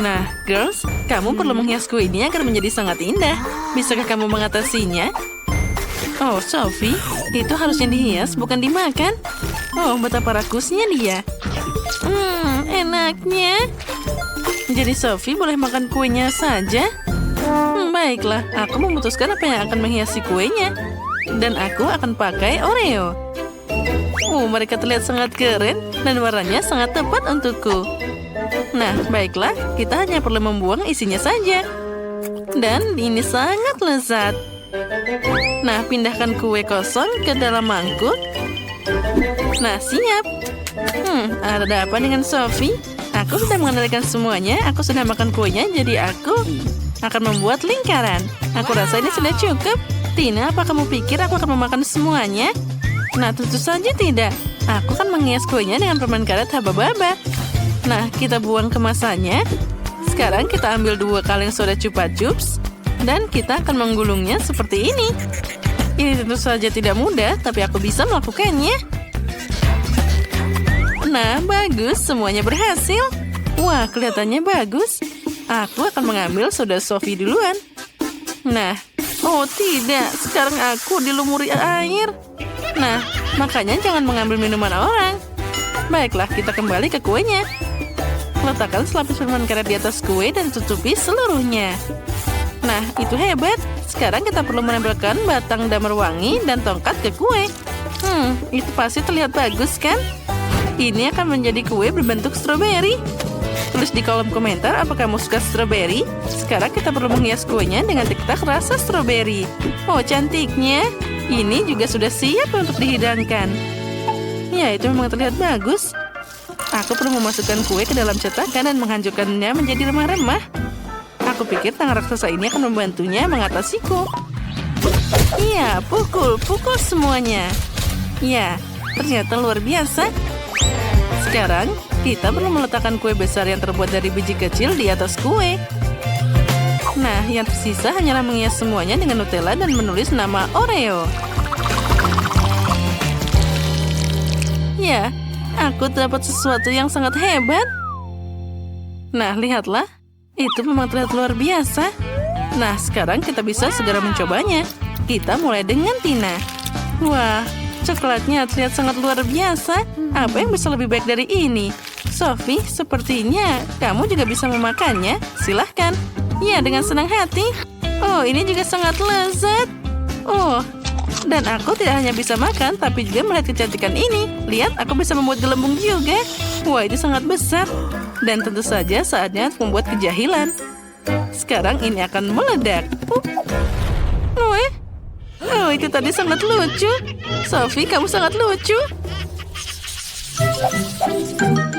Nah, girls, kamu perlu menghias kue ini agar menjadi sangat indah. Bisakah kamu mengatasinya? Oh, Sophie, itu harusnya dihias, bukan dimakan. Oh, betapa rakusnya dia. Enaknya. Jadi Sophie boleh makan kuenya saja? Baiklah, aku memutuskan apa yang akan menghiasi kuenya. Dan aku akan pakai Oreo. Mereka terlihat sangat keren dan warnanya sangat tepat untukku. Nah, baiklah, kita hanya perlu membuang isinya saja. Dan ini sangat lezat. Nah, pindahkan kue kosong ke dalam mangkuk. Nah, siap. Ada apa dengan Sophie? Aku sudah mengendalikan semuanya. Aku sudah makan kuenya, jadi aku akan membuat lingkaran. Aku rasa ini sudah cukup. Tina, apa kamu pikir aku akan memakan semuanya? Nah, tentu saja tidak. Aku akan menghias kuenya dengan permen karet haba-baba. Nah, kita buang kemasannya. Sekarang kita ambil 2 kaleng soda Chupa Chups. Dan kita akan menggulungnya seperti ini. Ini tentu saja tidak mudah, tapi aku bisa melakukannya. Nah, bagus. Semuanya berhasil. Wah, kelihatannya bagus. Aku akan mengambil soda Sophie duluan. Nah, oh tidak. Sekarang aku dilumuri air. Nah, makanya jangan mengambil minuman orang. Baiklah, kita kembali ke kuenya. Letakkan selapis permen karet di atas kue dan tutupi seluruhnya. Nah, itu hebat. Sekarang kita perlu menempelkan batang damar wangi dan tongkat ke kue. Itu pasti terlihat bagus, kan? Ini akan menjadi kue berbentuk stroberi. Tulis di kolom komentar apa kamu suka stroberi. Sekarang kita perlu menghias kuenya dengan tiktak rasa stroberi. Oh, cantiknya. Ini juga sudah siap untuk dihidangkan. Ya, itu memang terlihat bagus. Aku perlu memasukkan kue ke dalam cetakan dan menghancurkannya menjadi remah-remah. Aku pikir tangan raksasa ini akan membantunya mengatasiku. Iya, pukul semuanya. Ya, ternyata luar biasa. Sekarang, kita perlu meletakkan kue besar yang terbuat dari biji kecil di atas kue. Nah, yang tersisa hanyalah menghias semuanya dengan Nutella dan menulis nama Oreo. Ya, aku dapat sesuatu yang sangat hebat. Nah, lihatlah. Itu memang terlihat luar biasa. Nah, sekarang kita bisa segera mencobanya. Kita mulai dengan Tina. Wah, coklatnya terlihat sangat luar biasa. Apa yang bisa lebih baik dari ini? Sophie, sepertinya kamu juga bisa memakannya. Silahkan. Ya, dengan senang hati. Oh, ini juga sangat lezat. Oh, dan aku tidak hanya bisa makan, tapi juga melihat kecantikan ini. Lihat, aku bisa membuat gelembung juga. Wah, itu sangat besar. Dan tentu saja saatnya membuat kejahilan. Sekarang ini akan meledak. Oh, itu tadi sangat lucu. Sophie, kamu sangat lucu.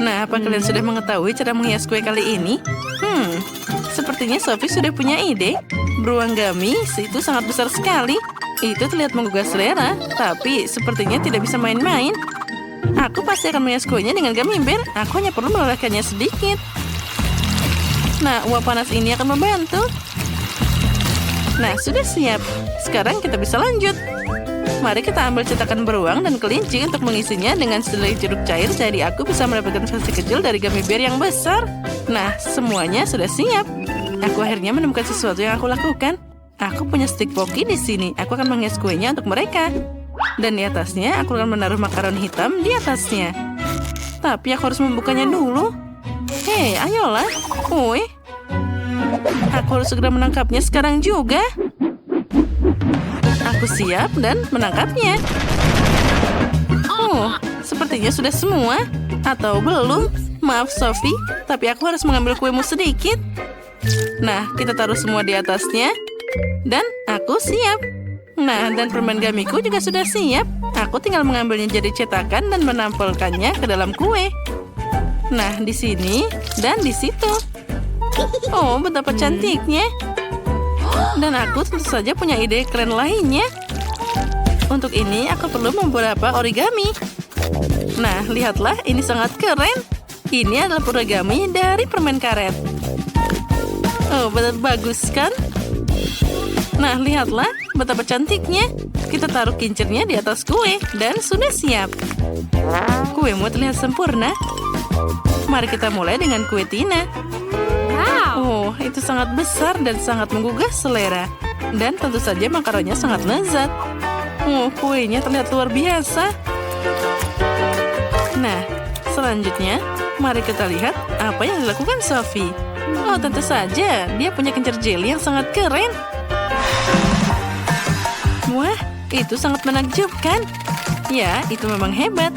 Nah, apa kalian sudah mengetahui cara menghias kue kali ini? Sepertinya Sophie sudah punya ide. Beruang gamis itu sangat besar sekali. Itu terlihat menggugah selera, tapi sepertinya tidak bisa main-main. Aku pasti akan menghias kuenya dengan gummy bear. Aku hanya perlu melelehkannya sedikit. Nah, uap panas ini akan membantu. Nah, sudah siap. Sekarang kita bisa lanjut. Mari kita ambil cetakan beruang dan kelinci untuk mengisinya dengan sehelai jeruk cair. Jadi aku bisa mendapatkan versi kecil dari gummy bear yang besar. Nah, semuanya sudah siap. Aku akhirnya menemukan sesuatu yang aku lakukan. Aku punya stik poki di sini. Aku akan menghias kuenya untuk mereka. Dan di atasnya, aku akan menaruh makaron hitam di atasnya. Tapi aku harus membukanya dulu. Hei, ayolah. Woi. Aku harus segera menangkapnya sekarang juga. Aku siap dan menangkapnya. Oh, sepertinya sudah semua. Atau belum. Maaf, Sophie. Tapi aku harus mengambil kuemu sedikit. Nah, kita taruh semua di atasnya. Dan aku siap. Nah, dan permen gamiku juga sudah siap. Aku tinggal mengambilnya jadi cetakan dan menampilkannya ke dalam kue. Nah, di sini dan di situ. Oh, betapa cantiknya. Dan aku tentu saja punya ide keren lainnya. Untuk ini, aku perlu beberapa origami. Nah, lihatlah, ini sangat keren. Ini adalah origami dari permen karet. Oh, benar bagus kan? Nah, lihatlah betapa cantiknya. Kita taruh kincirnya di atas kue dan sudah siap. Kuemu terlihat sempurna. Mari kita mulai dengan kue Tina. Oh, itu sangat besar dan sangat menggugah selera. Dan tentu saja makaronnya sangat lezat. Oh, kuenya terlihat luar biasa. Nah, selanjutnya, mari kita lihat apa yang dilakukan Sophie. Oh, tentu saja, dia punya kencur jelly yang sangat keren. Wah, itu sangat menakjubkan. Ya, itu memang hebat.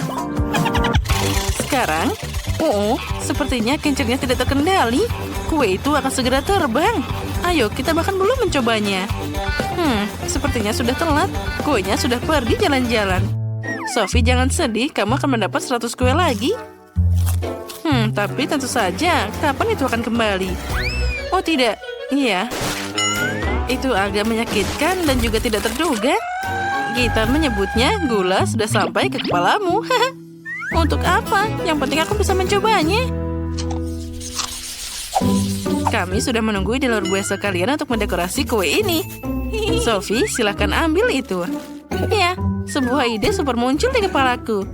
Sekarang, sepertinya kencurnya tidak terkendali. Kue itu akan segera terbang. Ayo, kita bahkan belum mencobanya. Sepertinya sudah telat. Kuenya sudah pergi jalan-jalan. Sophie, jangan sedih, kamu akan mendapat 100 kue lagi. Tapi tentu saja, kapan itu akan kembali? Oh tidak, iya. Itu agak menyakitkan dan juga tidak terduga. Gitar menyebutnya gula sudah sampai ke kepalamu. Untuk apa? Yang penting aku bisa mencobanya. Kami sudah menunggu di luar biasa kalian untuk mendekorasi kue ini. Sophie, silakan ambil itu. Ya, sebuah ide super muncul di kepalaku.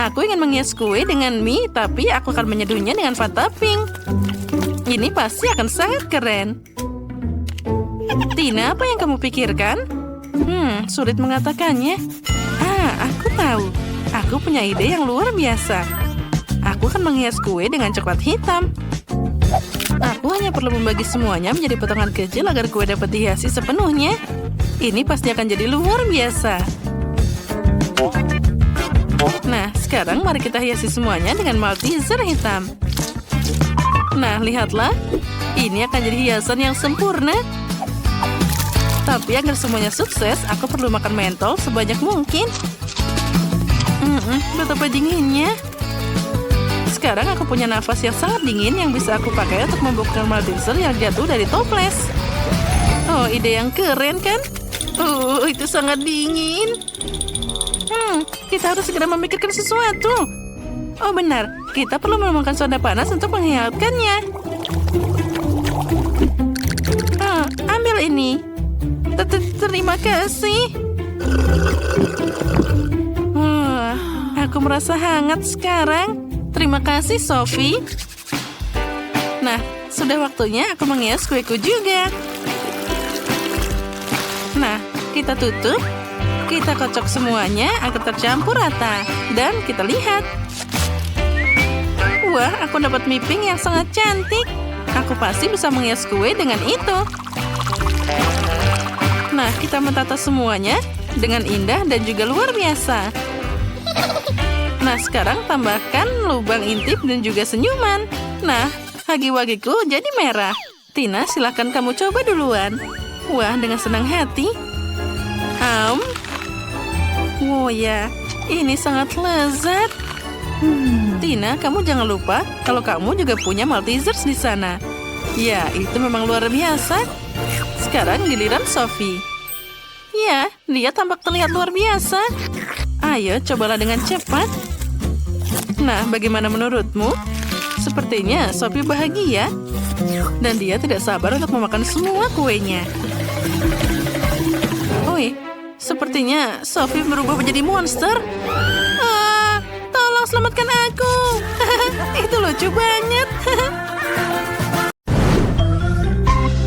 Aku ingin menghias kue dengan mie, tapi aku akan menyeduhnya dengan Fanta Pink. Ini pasti akan sangat keren. Tina, apa yang kamu pikirkan? Sulit mengatakannya. Aku tahu. Aku punya ide yang luar biasa. Aku akan menghias kue dengan coklat hitam. Aku hanya perlu membagi semuanya menjadi potongan kecil agar kue dapat dihiasi sepenuhnya. Ini pasti akan jadi luar biasa. Nah, sekarang mari kita hiasi semuanya dengan Malteser hitam. Nah, lihatlah. Ini akan jadi hiasan yang sempurna. Tapi agar semuanya sukses, aku perlu makan mentol sebanyak mungkin. Betapa dinginnya. Sekarang aku punya nafas yang sangat dingin yang bisa aku pakai untuk membuktikan Malteser yang jatuh dari toples. Oh, ide yang keren kan? Itu sangat dingin. Kita harus segera memikirkan sesuatu. Oh benar, kita perlu menemukan soda panas untuk menghangatkannya. Ambil ini. Terima kasih. Aku merasa hangat sekarang. Terima kasih, Sophie. Nah, sudah waktunya aku menghias kueku juga. Nah, kita tutup. Kita kocok semuanya agar tercampur rata. Dan kita lihat. Wah, aku dapat mie pink yang sangat cantik. Aku pasti bisa menghias kue dengan itu. Nah, kita menata semuanya dengan indah dan juga luar biasa. Nah, sekarang tambahkan lubang intip dan juga senyuman. Nah, hagi-wagiku jadi merah. Tina, silakan kamu coba duluan. Wah, dengan senang hati. Oh ya, ini sangat lezat. Tina, kamu jangan lupa kalau kamu juga punya Maltesers di sana. Ya, itu memang luar biasa. Sekarang giliran Sophie. Ya, dia tampak terlihat luar biasa. Ayo, cobalah dengan cepat. Nah, bagaimana menurutmu? Sepertinya Sophie bahagia. Dan dia tidak sabar untuk memakan semua kuenya. Sepertinya Sophie berubah menjadi monster. Tolong selamatkan aku. Itu lucu banget.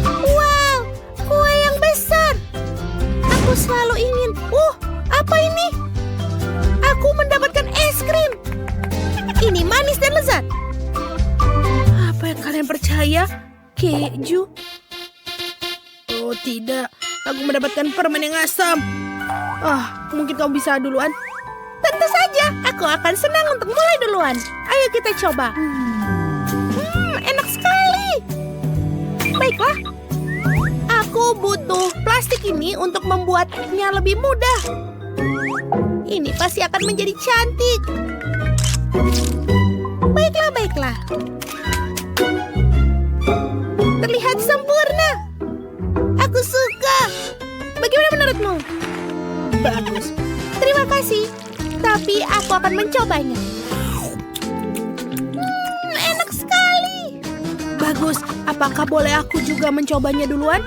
Wow, kue yang besar. Aku selalu ingin. Apa ini? Aku mendapatkan es krim. Ini manis dan lezat. Apa yang kalian percaya? Keju? Oh tidak, aku mendapatkan permen yang asam. Mungkin kamu bisa duluan. Tentu saja, aku akan senang untuk mulai duluan. Ayo kita coba. Enak sekali. Baiklah. Aku butuh plastik ini untuk membuatnya lebih mudah. Ini pasti akan menjadi cantik. Baiklah. Terlihat sempurna. Aku suka. Bagaimana menurutmu? Bagus. Terima kasih. Tapi aku akan mencobanya. Enak sekali. Bagus. Apakah boleh aku juga mencobanya duluan?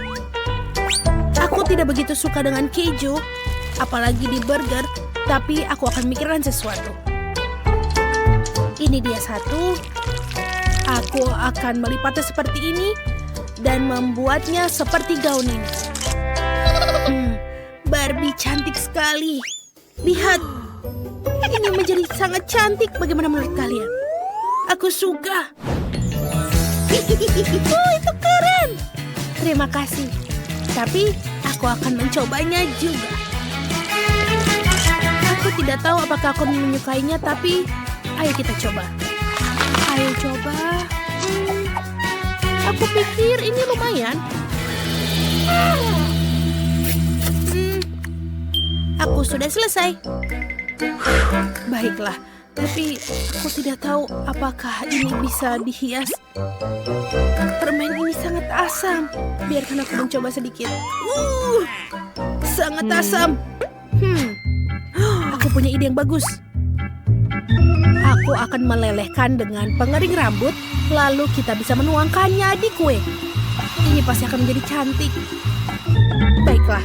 Aku tidak begitu suka dengan keju, apalagi di burger. Tapi aku akan mikirkan sesuatu. Ini dia satu. Aku akan melipatnya seperti ini dan membuatnya seperti gaun ini. Barbie cantik sekali. Lihat, ini menjadi sangat cantik. Bagaimana menurut kalian? Aku suka. Oh, itu keren. Terima kasih. Tapi aku akan mencobanya juga. Aku tidak tahu apakah aku menyukainya, tapi ayo kita coba. Ayo coba. Aku pikir ini lumayan. Aku sudah selesai. Baiklah, tapi aku tidak tahu apakah ini bisa dihias. Permen ini sangat asam. Biarkan aku mencoba sedikit. Sangat asam. Aku punya ide yang bagus. Aku akan melelehkan dengan pengering rambut, lalu kita bisa menuangkannya di kue. Ini pasti akan menjadi cantik. Baiklah.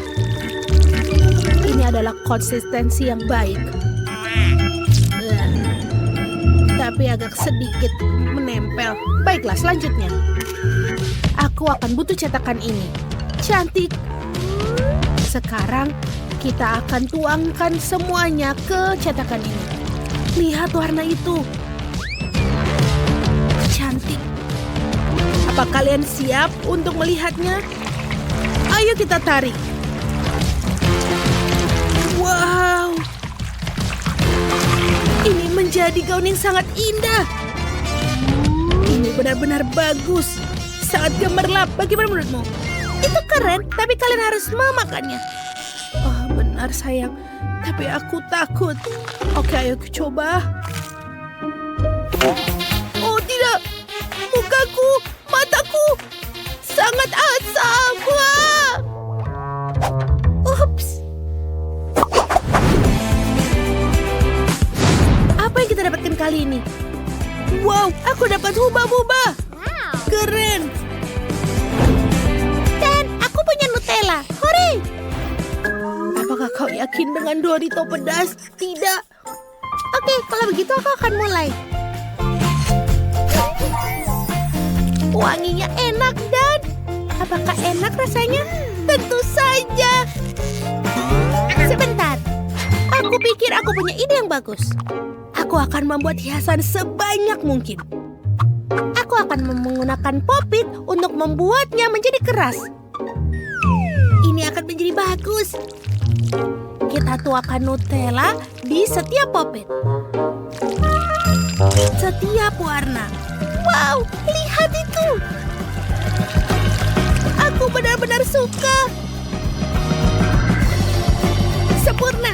Ini adalah konsistensi yang baik. Tapi agak sedikit menempel. Baiklah, selanjutnya. Aku akan butuh cetakan ini. Cantik. Sekarang kita akan tuangkan semuanya ke cetakan ini. Lihat warna itu. Cantik. Apa kalian siap untuk melihatnya? Ayo kita tarik. Wow. Ini menjadi gaun yang sangat indah. Ini benar-benar bagus. Sangat gemerlap. Bagaimana menurutmu? Itu keren, tapi kalian harus memakannya. Oh, benar sayang. Tapi aku takut. Oke, ayo coba. Oh, tidak. Mukaku, mataku. Sangat asam. Wah. Ups. Apa yang kita dapatkan kali ini? Wow, aku dapat hubah-bubah. Keren. Dan aku punya Nutella. Hore! Apakah kau yakin dengan Dorito pedas? Tidak. Oke, kalau begitu aku akan mulai. Wanginya enak dan... Apakah enak rasanya? Tentu saja. Sebentar. Aku pikir aku punya ide yang bagus. Aku akan membuat hiasan sebanyak mungkin. Aku akan menggunakan popit untuk membuatnya menjadi keras. Ini akan menjadi bagus. Kita tuangkan Nutella di setiap popit. Setiap warna. Wow, lihat itu. Aku benar-benar suka. Sempurna.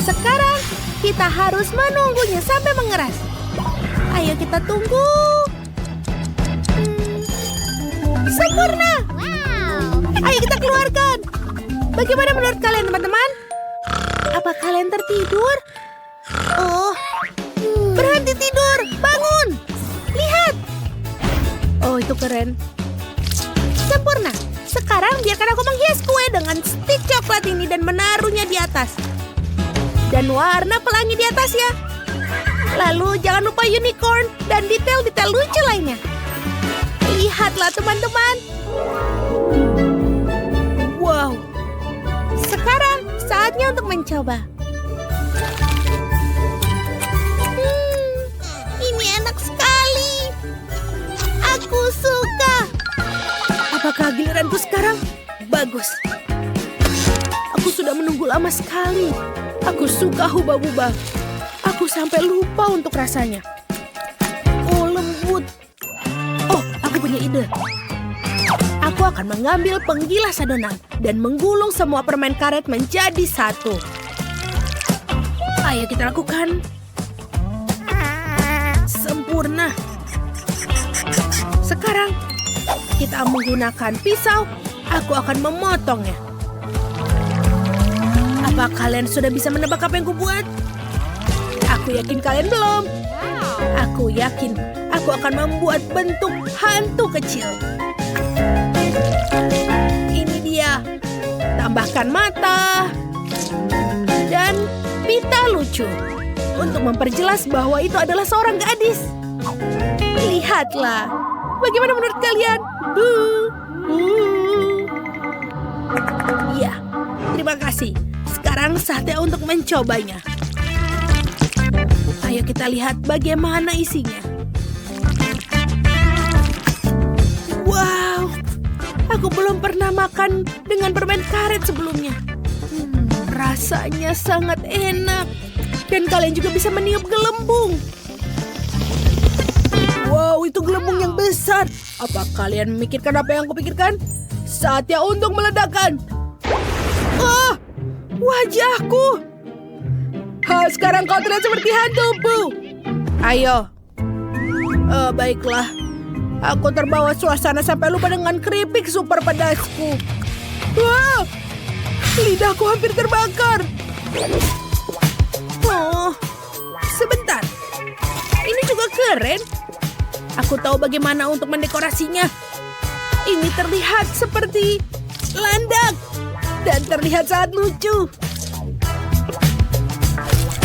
Sekarang kita harus menunggunya sampai mengeras. Ayo kita tunggu. Sempurna. Ayo kita keluarkan. Bagaimana menurut kalian teman-teman? Apa kalian tertidur? Oh, berhenti tidur. Bangun. Lihat. Oh, itu keren. Sempurna. Sekarang biarkan aku menghias kue dengan stik coklat ini dan menaruhnya di atas. Dan warna pelangi di atas ya. Lalu jangan lupa unicorn dan detail-detail lucu lainnya. Lihatlah teman-teman. Wow. Sekarang saatnya untuk mencoba. Ini enak sekali. Aku suka. Apakah giliranku sekarang? Bagus. Aku sudah menunggu lama sekali. Aku suka hubah-bubah. Aku sampai lupa untuk rasanya. Oh, lembut. Oh, aku punya ide. Aku akan mengambil penggilas adonan dan menggulung semua permen karet menjadi satu. Ayo kita lakukan. Sempurna. Sekarang kita menggunakan pisau. Aku akan memotongnya. Apa kalian sudah bisa menebak apa yang kubuat? Aku yakin kalian belum. Aku yakin aku akan membuat bentuk hantu kecil. Ini dia. Tambahkan mata dan pita lucu untuk memperjelas bahwa itu adalah seorang gadis. Lihat. Lihatlah. Bagaimana menurut kalian? Ya, terima kasih. Sekarang saatnya untuk mencobanya. Ayo kita lihat bagaimana isinya. Wow, aku belum pernah makan dengan permen karet sebelumnya. Rasanya sangat enak. Dan kalian juga bisa meniup gelembung. Wow, itu gelembung yang besar. Apa kalian memikirkan apa yang aku pikirkan? Saatnya untuk meledakkan. Oh, wajahku. Sekarang kau terlihat seperti hantu, Bu. Ayo. Baiklah. Aku terbawa suasana sampai lupa dengan keripik super pedasku. Wah, lidahku hampir terbakar. Oh, sebentar. Ini juga keren. Aku tahu bagaimana untuk mendekorasinya. Ini terlihat seperti landak dan terlihat sangat lucu.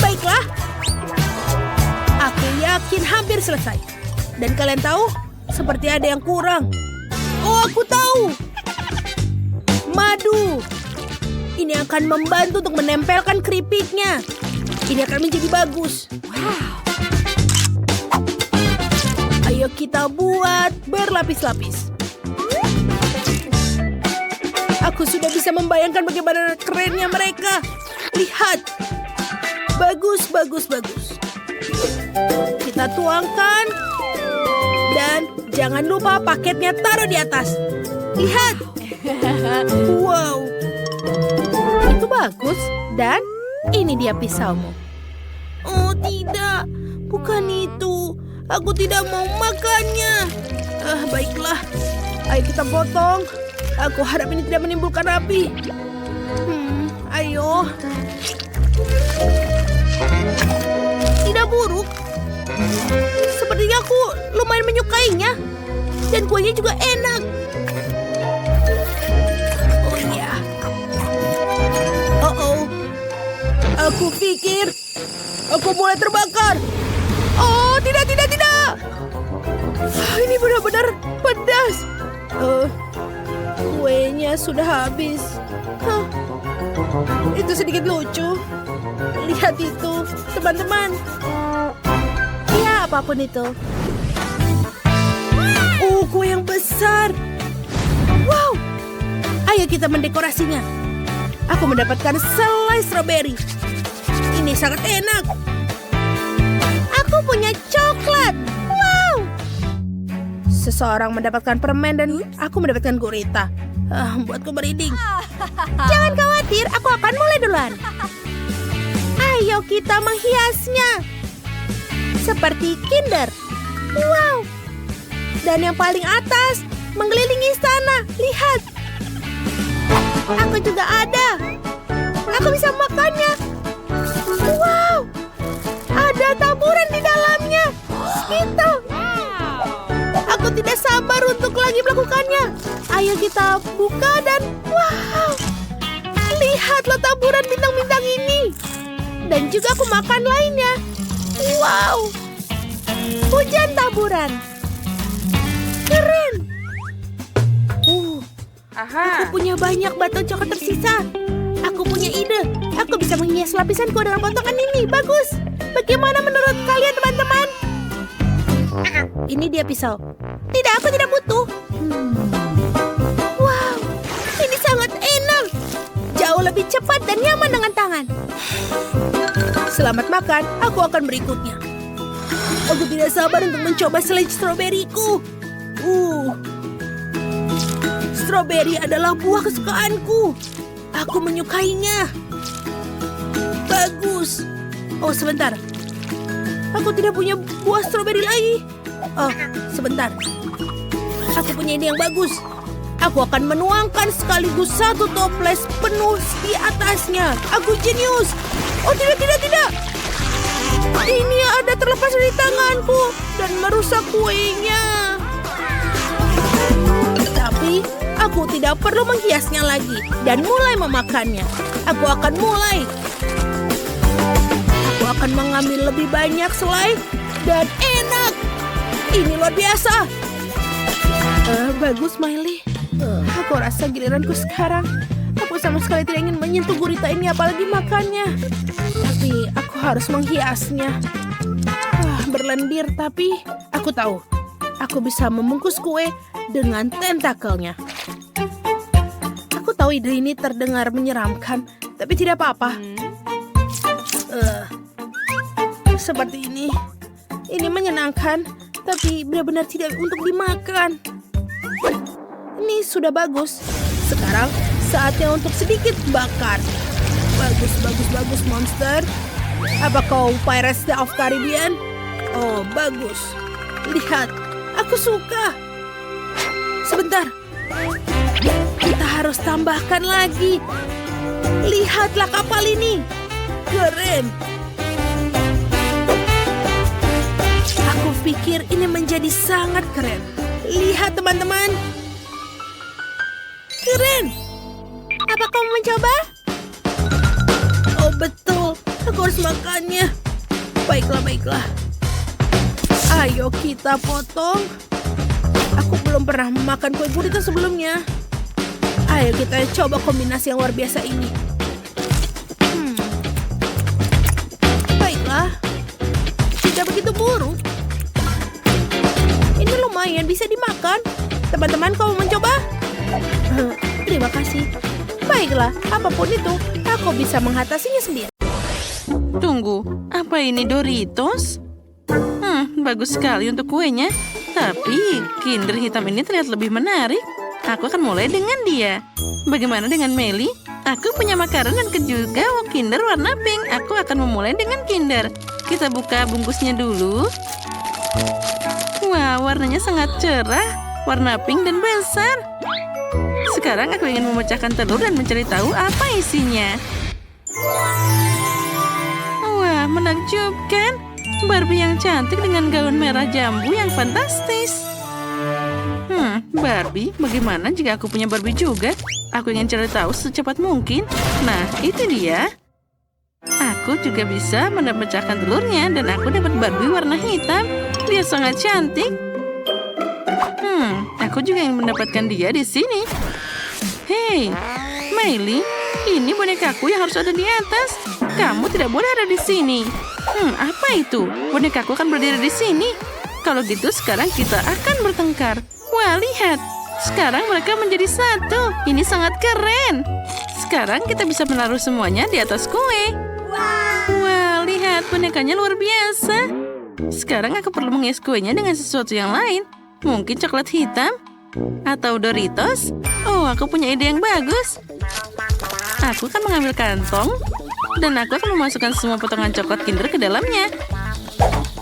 Baiklah. Aku yakin hampir selesai. Dan kalian tahu, seperti ada yang kurang. Oh, aku tahu. Madu. Ini akan membantu untuk menempelkan keripiknya. Ini akan menjadi bagus. Wow. Ayo kita buat berlapis-lapis. Aku sudah bisa membayangkan bagaimana kerennya mereka. Lihat. Bagus, bagus, bagus. Kita tuangkan. Dan jangan lupa paketnya taruh di atas. Lihat. Wow. Itu bagus. Dan ini dia pisaumu. Oh tidak, bukan itu. Aku tidak mau makannya. Baiklah. Ayo kita potong. Aku harap ini tidak menimbulkan api. Ayo. Tidak buruk. Sepertinya aku lumayan menyukainya. Dan kuahnya juga enak. Oh iya. Oh. Aku pikir aku mulai terbakar. Oh, tidak. Ini benar-benar pedas. Kuenya sudah habis. Itu sedikit lucu. Lihat itu, teman-teman. Ya, apapun itu. Kue yang besar. Wow. Ayo kita mendekorasinya. Aku mendapatkan selai stroberi. Ini sangat enak. Aku punya coklat. Wow. Seseorang mendapatkan permen dan aku mendapatkan gurita. Buatku merinding. Jangan khawatir, aku akan mulai duluan. Ayo kita menghiasnya. Seperti Kinder. Wow. Dan yang paling atas mengelilingi istana. Lihat. Aku juga ada. Aku bisa makannya. Wow. Ada taburan di dalamnya. Itu. Aku tidak sabar untuk lagi melakukannya. Ayo kita buka dan wow. Lihatlah taburan bintang-bintang ini. Dan juga aku makan lainnya. Wow. Hujan taburan. Keren. Aku punya banyak batu coklat tersisa. Aku punya ide. Aku bisa menghias lapisanku dengan potongan ini. Bagus. Bagaimana menurut kalian, teman-teman? Ini dia pisau. Tidak, aku tidak butuh. Wow. Ini sangat enak. Jauh lebih cepat dan nyaman dengan tangan. Selamat makan. Aku akan berikutnya. Aku tidak sabar untuk mencoba selai stroberiku. Stroberi adalah buah kesukaanku. Aku menyukainya. Bagus. Oh, sebentar. Aku tidak punya buah stroberi lagi. Oh, sebentar. Aku punya ide yang bagus. Aku akan menuangkan sekaligus satu toples penuh di atasnya. Aku jenius. Oh, tidak. Ini ada terlepas dari tanganku dan merusak kuenya. Tapi aku tidak perlu menghiasnya lagi dan mulai memakannya. Aku akan mengambil lebih banyak selai dan enak. Ini luar biasa. Bagus, Miley. Aku rasa giliranku sekarang. Aku sama sekali tidak ingin menyentuh gurita ini, apalagi makannya. Tapi aku harus menghiasnya. Berlendir, tapi aku tahu. Aku bisa membungkus kue dengan tentakelnya. Aku tahu ide ini terdengar menyeramkan, tapi tidak apa-apa. Seperti ini. Ini menyenangkan, tapi benar-benar tidak untuk dimakan. Ini sudah bagus. Sekarang saatnya untuk sedikit bakar. Bagus, bagus, bagus, monster. Apa kau Pirates of Caribbean? Oh, bagus. Lihat, aku suka. Sebentar. Kita harus tambahkan lagi. Lihatlah kapal ini. Keren. Aku pikir ini menjadi sangat keren. Lihat, teman-teman. Keren. Apa kau mau mencoba? Oh, betul. Aku harus makannya. Baiklah, baiklah. Ayo kita potong. Aku belum pernah makan kue gurita sebelumnya. Ayo kita coba kombinasi yang luar biasa ini. Baiklah. Tidak begitu buruk. Ini lumayan bisa dimakan. Teman-teman, kau mau mencoba? Terima kasih. Baiklah, apapun itu, aku bisa mengatasinya sendiri. Tunggu, apa ini Doritos? Bagus sekali untuk kuenya. Tapi Kinder hitam ini terlihat lebih menarik. Aku akan mulai dengan dia. Bagaimana dengan Melly? Aku punya makaron dan juga Kinder warna pink. Aku akan memulai dengan Kinder. Kita buka bungkusnya dulu. Wah, warnanya sangat cerah. Warna pink dan besar. Sekarang aku ingin memecahkan telur dan mencari tahu apa isinya. Wah, menakjubkan. Barbie yang cantik dengan gaun merah jambu yang fantastis. Barbie, bagaimana jika aku punya Barbie juga? Aku ingin cari tahu secepat mungkin. Nah, itu dia. Aku juga bisa memecahkan telurnya dan aku dapat Barbie warna hitam. Dia sangat cantik. Aku juga ingin mendapatkan dia di sini. Hei, Miley, ini bonekaku yang harus ada di atas. Kamu tidak boleh ada di sini. Apa itu? Bonekaku akan berdiri di sini. Kalau gitu sekarang kita akan bertengkar. Wah, lihat. Sekarang mereka menjadi satu. Ini sangat keren. Sekarang kita bisa menaruh semuanya di atas kue. Wah, lihat. Bonekanya luar biasa. Sekarang aku perlu menghias kuenya dengan sesuatu yang lain. Mungkin coklat hitam? Atau Doritos? Oh, aku punya ide yang bagus. Aku akan mengambil kantong. Dan aku akan memasukkan semua potongan coklat Kinder ke dalamnya.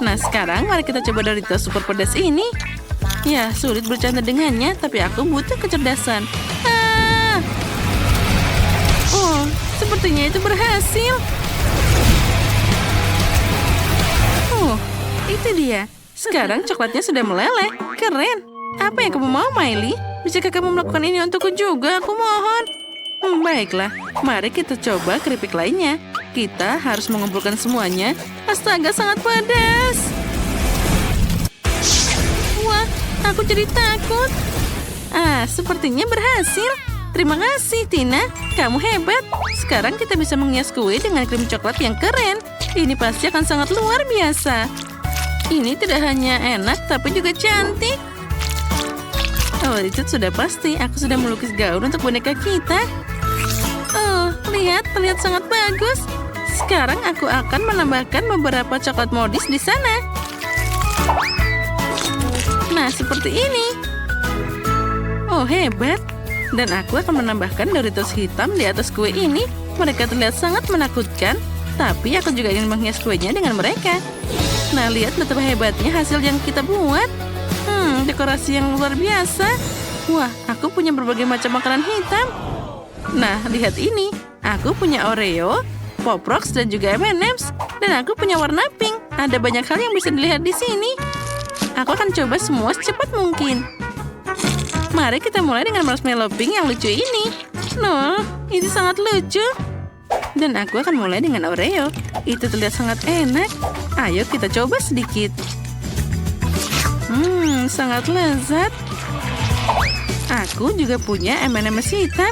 Nah, sekarang mari kita coba Doritos super pedas ini. Ya, sulit bercanda dengannya, tapi aku butuh kecerdasan. Oh, sepertinya itu berhasil. Oh, itu dia. Sekarang coklatnya sudah meleleh. Keren. Apa yang kamu mau, Miley? Bisakah kamu melakukan ini untukku juga? Aku mohon. Baiklah, mari kita coba keripik lainnya. Kita harus mengumpulkan semuanya. Astaga, sangat pedas. Wah, aku jadi takut. Sepertinya berhasil. Terima kasih, Tina. Kamu hebat. Sekarang kita bisa menghias kue dengan krim coklat yang keren. Ini pasti akan sangat luar biasa. Ini tidak hanya enak, tapi juga cantik. Oh, itu sudah pasti. Aku sudah melukis gaun untuk boneka kita. Oh, lihat, terlihat sangat bagus. Sekarang aku akan menambahkan beberapa coklat modis di sana. Nah, seperti ini. Oh, hebat. Dan aku akan menambahkan Doritos hitam di atas kue ini. Mereka terlihat sangat menakutkan. Tapi aku juga ingin menghias kuenya dengan mereka. Nah, lihat betapa hebatnya hasil yang kita buat. Dekorasi yang luar biasa. Wah, aku punya berbagai macam makanan hitam. Nah, lihat ini. Aku punya Oreo, Pop Rocks, dan juga M&M's. Dan aku punya warna pink. Ada banyak hal yang bisa dilihat di sini. Aku akan coba semua secepat mungkin. Mari kita mulai dengan marshmallow pink yang lucu ini. No, ini sangat lucu. Dan aku akan mulai dengan Oreo. Itu terlihat sangat enak. Ayo kita coba sedikit. Sangat lezat. Aku juga punya M&M's hitam.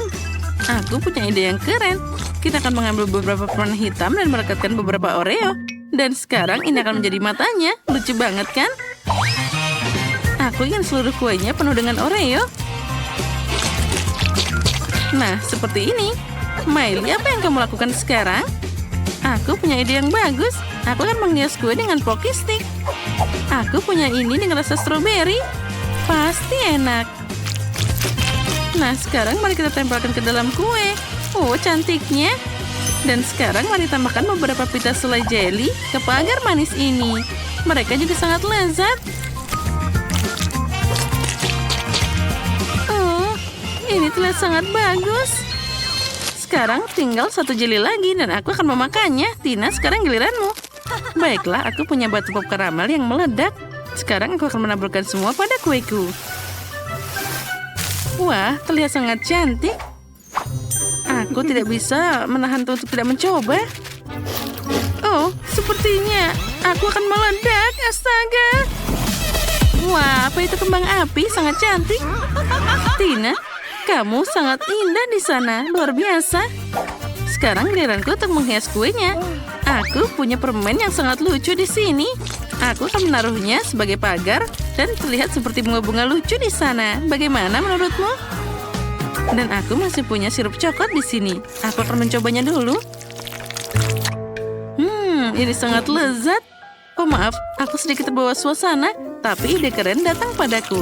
Aku punya ide yang keren. Kita akan mengambil beberapa permen hitam dan merekatkan beberapa Oreo. Dan sekarang ini akan menjadi matanya. Lucu banget kan? Aku ingin seluruh kuenya penuh dengan Oreo. Nah, seperti ini. Miley, apa yang kamu lakukan sekarang? Aku punya ide yang bagus. Aku akan menghias kue dengan Pocky Stick. Aku punya ini dengan rasa stroberi. Pasti enak. Nah, sekarang mari kita tempelkan ke dalam kue. Oh, cantiknya. Dan sekarang mari tambahkan beberapa pita selai jelly ke pagar manis ini. Mereka juga sangat lezat. Oh, ini terlihat sangat bagus. Sekarang tinggal satu jelly lagi dan aku akan memakannya. Tina, sekarang giliranmu. Baiklah, aku punya batu pop karamel yang meledak. Sekarang aku akan menaburkan semua pada kueku. Wah, terlihat sangat cantik. Aku tidak bisa menahan untuk tidak mencoba. Oh, sepertinya aku akan meledak. Astaga. Wah, apa itu kembang api? Sangat cantik. Tina, kamu sangat indah di sana. Luar biasa. Sekarang giliranku untuk menghias kuenya. Aku punya permen yang sangat lucu di sini. Aku akan menaruhnya sebagai pagar dan terlihat seperti bunga-bunga lucu di sana. Bagaimana menurutmu? Dan aku masih punya sirup coklat di sini. Aku akan mencobanya dulu. Ini sangat lezat. Oh maaf, aku sedikit terbawa suasana, tapi ide keren datang padaku.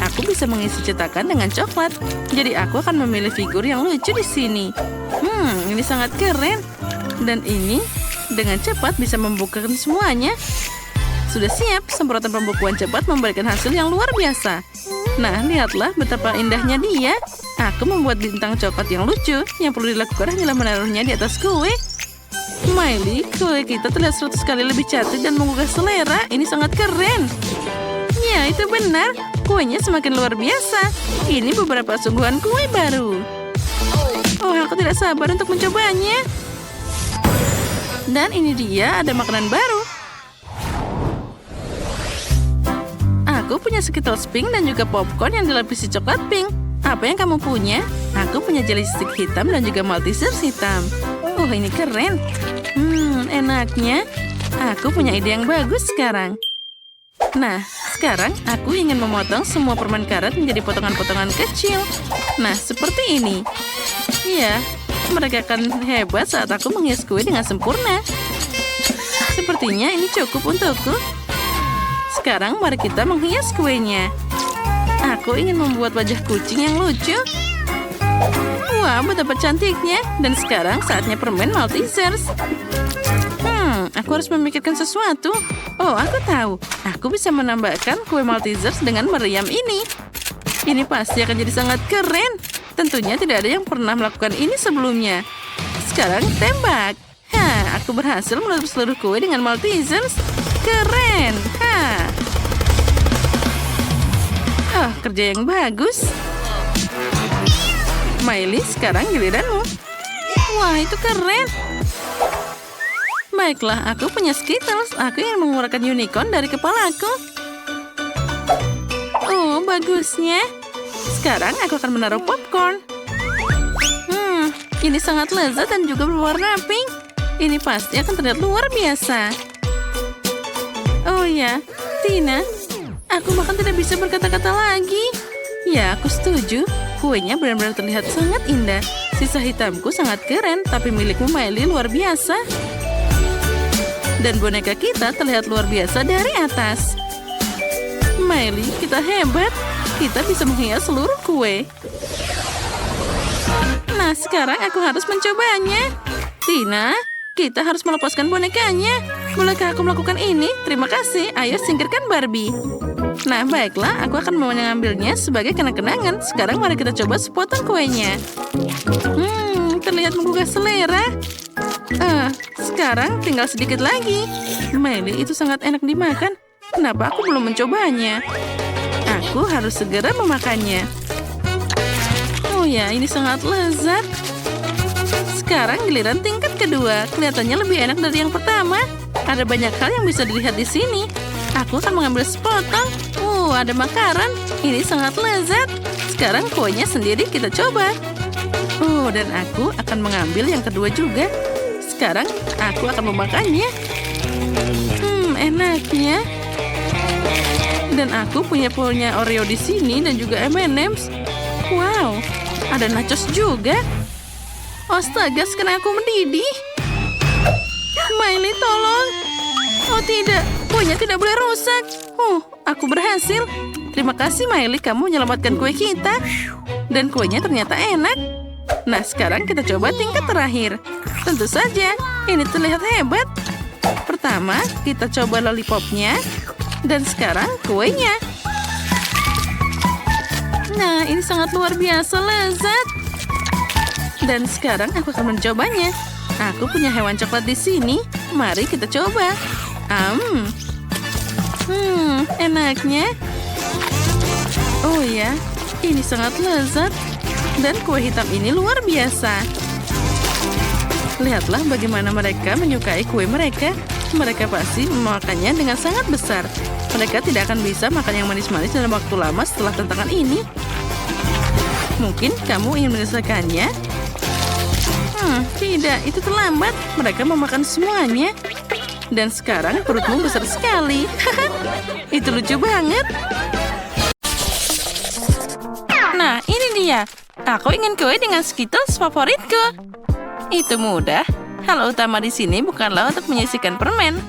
Aku bisa mengisi cetakan dengan coklat. Jadi aku akan memilih figur yang lucu di sini. Ini sangat keren. Dan ini dengan cepat bisa membukakan semuanya. Sudah siap, semprotan pembukuan cepat memberikan hasil yang luar biasa. Nah, lihatlah betapa indahnya dia. Aku membuat bintang coklat yang lucu. Yang perlu dilakukan hanyalah menaruhnya di atas kue. Miley, kue kita terlihat 100 kali lebih cantik dan menggugah selera. Ini sangat keren. Ya, itu benar. Kuenya semakin luar biasa. Ini beberapa sungguhan kue baru. Oh, aku tidak sabar untuk mencobanya. Dan ini dia, ada makanan baru. Aku punya Skittles pink dan juga popcorn yang dilapisi coklat pink. Apa yang kamu punya? Aku punya jelly stick hitam dan juga Maltesers hitam. Oh, ini keren. Enaknya. Aku punya ide yang bagus sekarang. Nah, sekarang aku ingin memotong semua permen karet menjadi potongan-potongan kecil. Nah, seperti ini. Iya, mereka akan hebat saat aku menghias kue dengan sempurna. Sepertinya ini cukup untukku. Sekarang mari kita menghias kuenya. Aku ingin membuat wajah kucing yang lucu. Wah, betapa cantiknya. Dan sekarang saatnya permen Maltesers. Aku harus memikirkan sesuatu. Oh, aku tahu. Aku bisa menambahkan kue Maltesers dengan meriam ini. Ini pasti akan jadi sangat keren. Tentunya tidak ada yang pernah melakukan ini sebelumnya. Sekarang tembak. Aku berhasil menutup seluruh kue dengan Maltesers. Keren. Oh, kerja yang bagus. Miley, sekarang giliranmu. Wah, itu keren. Baiklah, aku punya Skittles. Aku ingin mengeluarkan unicorn dari kepalaku. Oh, bagusnya. Sekarang aku akan menaruh popcorn. Ini sangat lezat dan juga berwarna pink. Ini pasti akan terlihat luar biasa. Oh ya, Tina, aku bahkan tidak bisa berkata-kata lagi. Ya, aku setuju. Kuenya benar-benar terlihat sangat indah. Sisa hitamku sangat keren, tapi milikmu Miley luar biasa. Dan boneka kita terlihat luar biasa dari atas. Miley, kita hebat. Kita bisa menghias seluruh kue. Nah, sekarang aku harus mencobanya. Tina, kita harus melepaskan bonekanya. Bolehkah aku melakukan ini? Terima kasih. Ayo singkirkan Barbie. Nah, baiklah. Aku akan mengambilnya sebagai kenang-kenangan. Sekarang mari kita coba sepotong kuenya. Terlihat menggugah selera. Sekarang tinggal sedikit lagi. Miley, itu sangat enak dimakan. Kenapa aku belum mencobanya? Aku harus segera memakannya. Oh ya, ini sangat lezat. Sekarang giliran tingkat kedua. Kelihatannya lebih enak dari yang pertama. Ada banyak hal yang bisa dilihat di sini. Aku akan mengambil sepotong. Oh, ada makanan. Ini sangat lezat. Sekarang kuenya sendiri kita coba. Oh, dan aku akan mengambil yang kedua juga. Sekarang aku akan memakannya. Enaknya. Dan aku punya Oreo di sini dan juga M&M's. Wow, ada nachos juga. Astaga, sekarang aku mendidih. Miley, tolong. Oh tidak, kuenya tidak boleh rusak. Aku berhasil. Terima kasih Miley, kamu menyelamatkan kue kita. Dan kuenya ternyata enak. Nah, sekarang kita coba tingkat terakhir. Tentu saja, ini terlihat hebat. Pertama, kita coba lollipopnya. Dan sekarang kuenya. Nah, ini sangat luar biasa lezat. Dan sekarang aku akan mencobanya. Aku punya hewan coklat di sini. Mari kita coba. Enaknya. Oh ya, ini sangat lezat. Dan kue hitam ini luar biasa. Lihatlah bagaimana mereka menyukai kue mereka. Mereka pasti memakannya dengan sangat besar. Mereka tidak akan bisa makan yang manis-manis dalam waktu lama setelah tantangan ini. Mungkin kamu ingin menyelesaikannya? Tidak, itu terlambat. Mereka memakan semuanya. Dan sekarang perutmu besar sekali. Itu lucu banget. Nah, ini dia. Aku ingin kue dengan Skittles favoritku. Itu mudah. Hal utama di sini bukanlah untuk menyisihkan permen.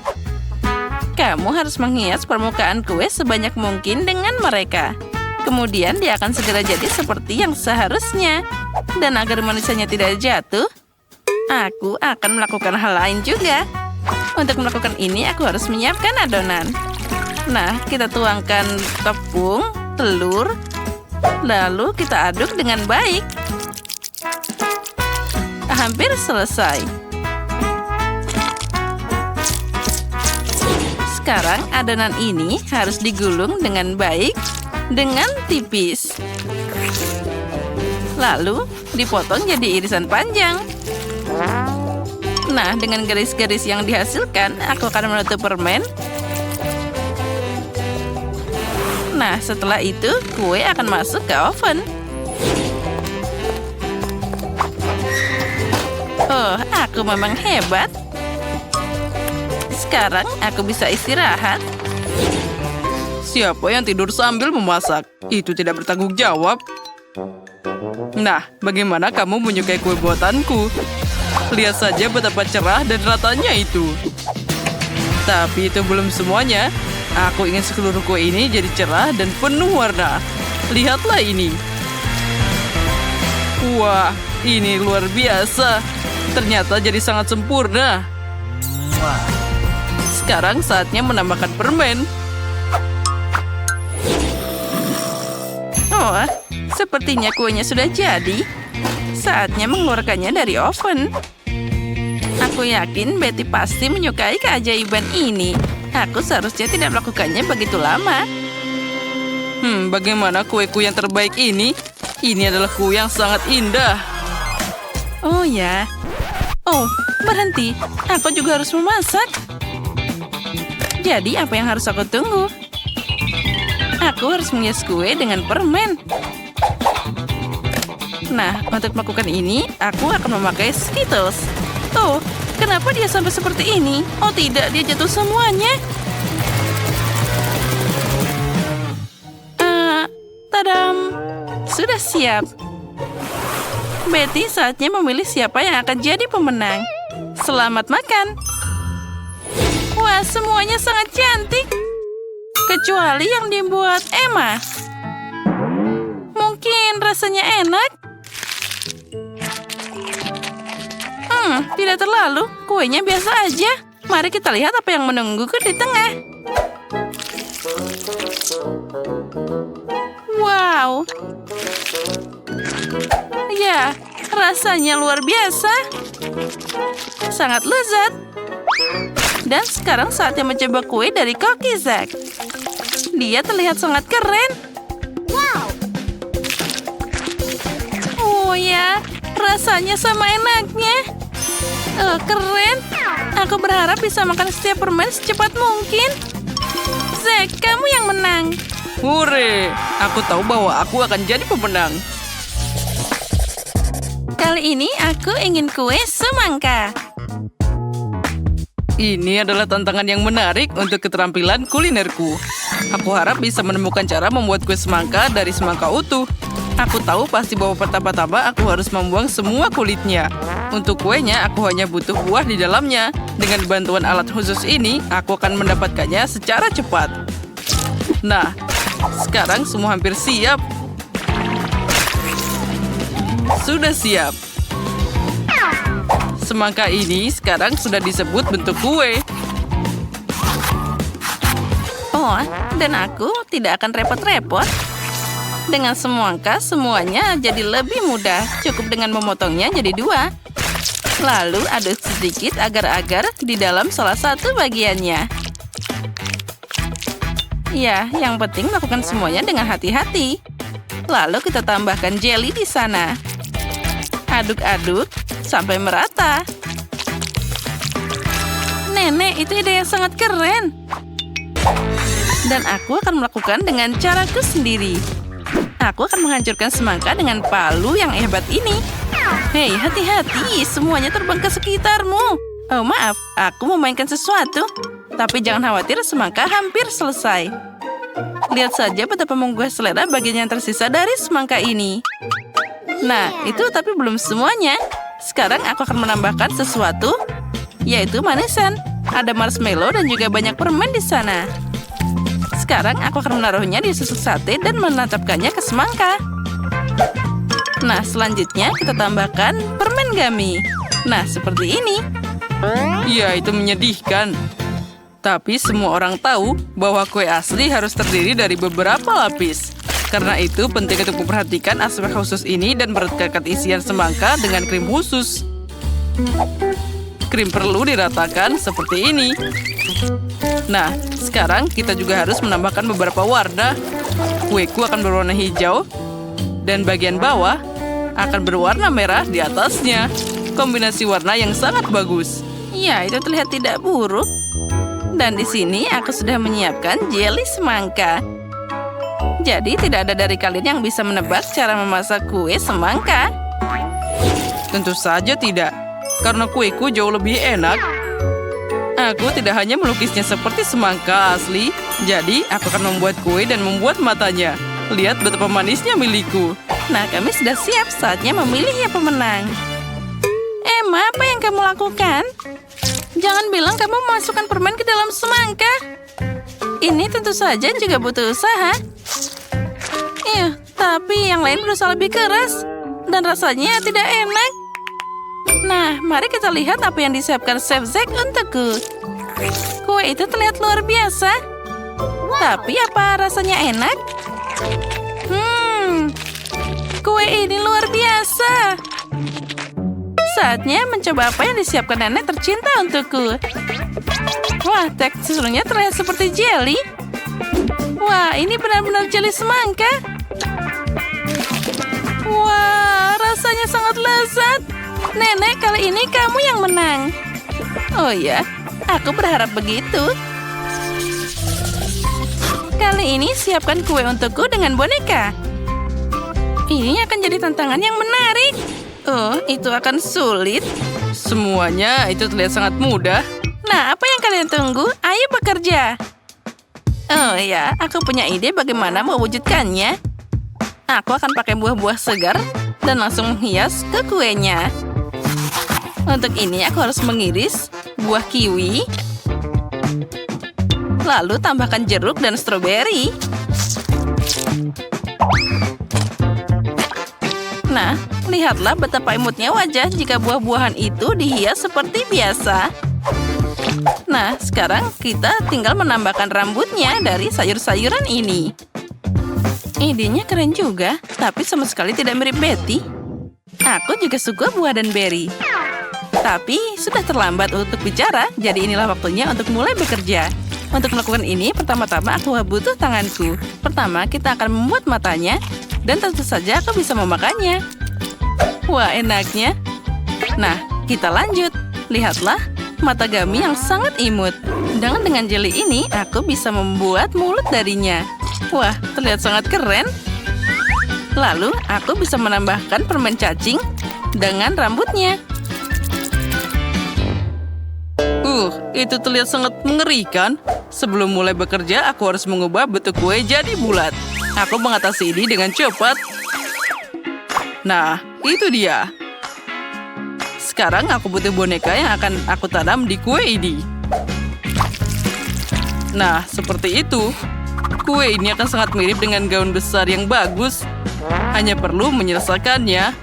Kamu harus menghias permukaan kue sebanyak mungkin dengan mereka. Kemudian dia akan segera jadi seperti yang seharusnya. Dan agar manisnya tidak jatuh, aku akan melakukan hal lain juga. Untuk melakukan ini, aku harus menyiapkan adonan. Nah, kita tuangkan tepung, telur, lalu kita aduk dengan baik. Hampir selesai. Sekarang adonan ini harus digulung dengan baik, dengan tipis. Lalu dipotong jadi irisan panjang. Nah, dengan garis-garis yang dihasilkan, aku akan menutup permen. Nah, setelah itu, kue akan masuk ke oven. Oh, aku memang hebat. Sekarang aku bisa istirahat. Siapa yang tidur sambil memasak? Itu tidak bertanggung jawab. Nah, bagaimana kamu menyukai kue buatanku? Lihat saja betapa cerah dan ratanya itu. Tapi itu belum semuanya. Aku ingin seluruh kue ini jadi cerah dan penuh warna. Lihatlah ini. Wah, ini luar biasa. Ternyata jadi sangat sempurna. Sekarang saatnya menambahkan permen. Oh, sepertinya kuenya sudah jadi. Saatnya mengeluarkannya dari oven. Aku yakin Betty pasti menyukai keajaiban ini. Aku seharusnya tidak melakukannya begitu lama. Bagaimana kueku yang terbaik ini? Ini adalah kue yang sangat indah. Oh ya. Oh, berhenti. Aku juga harus memasak. Jadi apa yang harus aku tunggu? Aku harus menghias kue dengan permen. Nah, untuk melakukan ini, aku akan memakai Skittles. Oh, kenapa dia sampai seperti ini? Oh tidak, dia jatuh semuanya. Tadam! Sudah siap. Betty, saatnya memilih siapa yang akan jadi pemenang. Selamat makan. Wah, semuanya sangat cantik. Kecuali yang dibuat Emma. Mungkin rasanya enak. Tidak terlalu. Kuenya biasa aja. Mari kita lihat apa yang menungguku di tengah. Wow. Ya, rasanya luar biasa. Sangat lezat. Dan sekarang saatnya mencoba kue dari Cookie Zack. Dia terlihat sangat keren. Oh ya, rasanya sama enaknya. Keren. Aku berharap bisa makan setiap permen secepat mungkin. Zack, kamu yang menang. Hore! Aku tahu bahwa aku akan jadi pemenang. Kali ini aku ingin kue semangka. Ini adalah tantangan yang menarik untuk keterampilan kulinerku. Aku harap bisa menemukan cara membuat kue semangka dari semangka utuh. Aku tahu pasti bahwa pertama-tama aku harus membuang semua kulitnya. Untuk kuenya, aku hanya butuh buah di dalamnya. Dengan bantuan alat khusus ini, aku akan mendapatkannya secara cepat. Nah, sekarang semua hampir siap. Sudah siap. Semangka ini sekarang sudah disebut bentuk kue. Oh, dan aku tidak akan repot-repot. Dengan semangka, semuanya jadi lebih mudah. Cukup dengan memotongnya jadi 2. Lalu aduk sedikit agar-agar di dalam salah satu bagiannya. Ya, yang penting lakukan semuanya dengan hati-hati. Lalu kita tambahkan jelly di sana. Aduk-aduk sampai merata. Nenek, itu ide yang sangat keren. Dan aku akan melakukan dengan caraku sendiri. Aku akan menghancurkan semangka dengan palu yang hebat ini. Hei, hati-hati, semuanya terbang ke sekitarmu. Oh, maaf, aku memainkan sesuatu. Tapi jangan khawatir, semangka hampir selesai. Lihat saja betapa menggugah selera bagian yang tersisa dari semangka ini. Nah, itu tapi belum semuanya. Sekarang aku akan menambahkan sesuatu, yaitu manisan. Ada marshmallow dan juga banyak permen di sana. Sekarang aku akan menaruhnya di susu sate dan menancapkannya ke semangka. Nah, selanjutnya kita tambahkan permen gummy. Nah, seperti ini. Ya, itu menyedihkan. Tapi semua orang tahu bahwa kue asli harus terdiri dari beberapa lapis. Karena itu penting untuk memperhatikan aspek khusus ini dan merekatkan isian semangka dengan krim khusus. Krim perlu diratakan seperti ini. Nah, sekarang kita juga harus menambahkan beberapa warna. Kueku akan berwarna hijau dan bagian bawah akan berwarna merah di atasnya. Kombinasi warna yang sangat bagus. Ya, itu terlihat tidak buruk. Dan di sini aku sudah menyiapkan jelly semangka. Jadi tidak ada dari kalian yang bisa menebak cara memasak kue semangka. Tentu saja tidak, karena kueku jauh lebih enak. Aku tidak hanya melukisnya seperti semangka asli, jadi aku akan membuat kue dan membuat matanya. Lihat betapa manisnya milikku. Nah, kami sudah siap, saatnya memilih yang pemenang. Emma, apa yang kamu lakukan? Jangan bilang kamu memasukkan permen ke dalam semangka. Ini tentu saja juga butuh usaha. Tapi yang lain berusaha lebih keras. Dan rasanya tidak enak. Nah, mari kita lihat apa yang disiapkan Chef Zack untukku. Kue itu terlihat luar biasa. Tapi apa rasanya enak? Kue ini luar biasa. Saatnya mencoba apa yang disiapkan nenek tercinta untukku. Wah, teksturnya terlihat seperti jelly. Wah, ini benar-benar jelly semangka. Wah, rasanya sangat lezat. Nenek, kali ini kamu yang menang. Oh ya, aku berharap begitu. Kali ini siapkan kue untukku dengan boneka. Ini akan jadi tantangan yang menarik. Oh, itu akan sulit. Semuanya itu terlihat sangat mudah. Nah, apa yang kalian tunggu? Ayo bekerja. Oh ya, aku punya ide bagaimana mewujudkannya. Aku akan pakai buah-buah segar dan langsung menghias ke kuenya. Untuk ini aku harus mengiris buah kiwi. Lalu tambahkan jeruk dan stroberi. Nah, lihatlah betapa imutnya wajah jika buah-buahan itu dihias seperti biasa. Nah, sekarang kita tinggal menambahkan rambutnya dari sayur-sayuran ini. Idenya keren juga, tapi sama sekali tidak mirip Betty. Aku juga suka buah dan berry. Tapi sudah terlambat untuk bicara, jadi inilah waktunya untuk mulai bekerja. Untuk melakukan ini, pertama-tama aku butuh tanganku. Pertama, kita akan membuat matanya, dan tentu saja aku bisa memakannya. Wah, enaknya. Nah, kita lanjut. Lihatlah, mata gummy yang sangat imut. Dengan jelly ini, aku bisa membuat mulut darinya. Wah, terlihat sangat keren. Lalu, aku bisa menambahkan permen cacing dengan rambutnya. Itu terlihat sangat mengerikan. Sebelum mulai bekerja, aku harus mengubah bentuk kue jadi bulat. Aku mengatasi ini dengan cepat. Nah, itu dia. Sekarang aku butuh boneka yang akan aku tanam di kue ini. Nah, seperti itu. Kue ini akan sangat mirip dengan gaun besar yang bagus. Hanya perlu menyelesaikannya.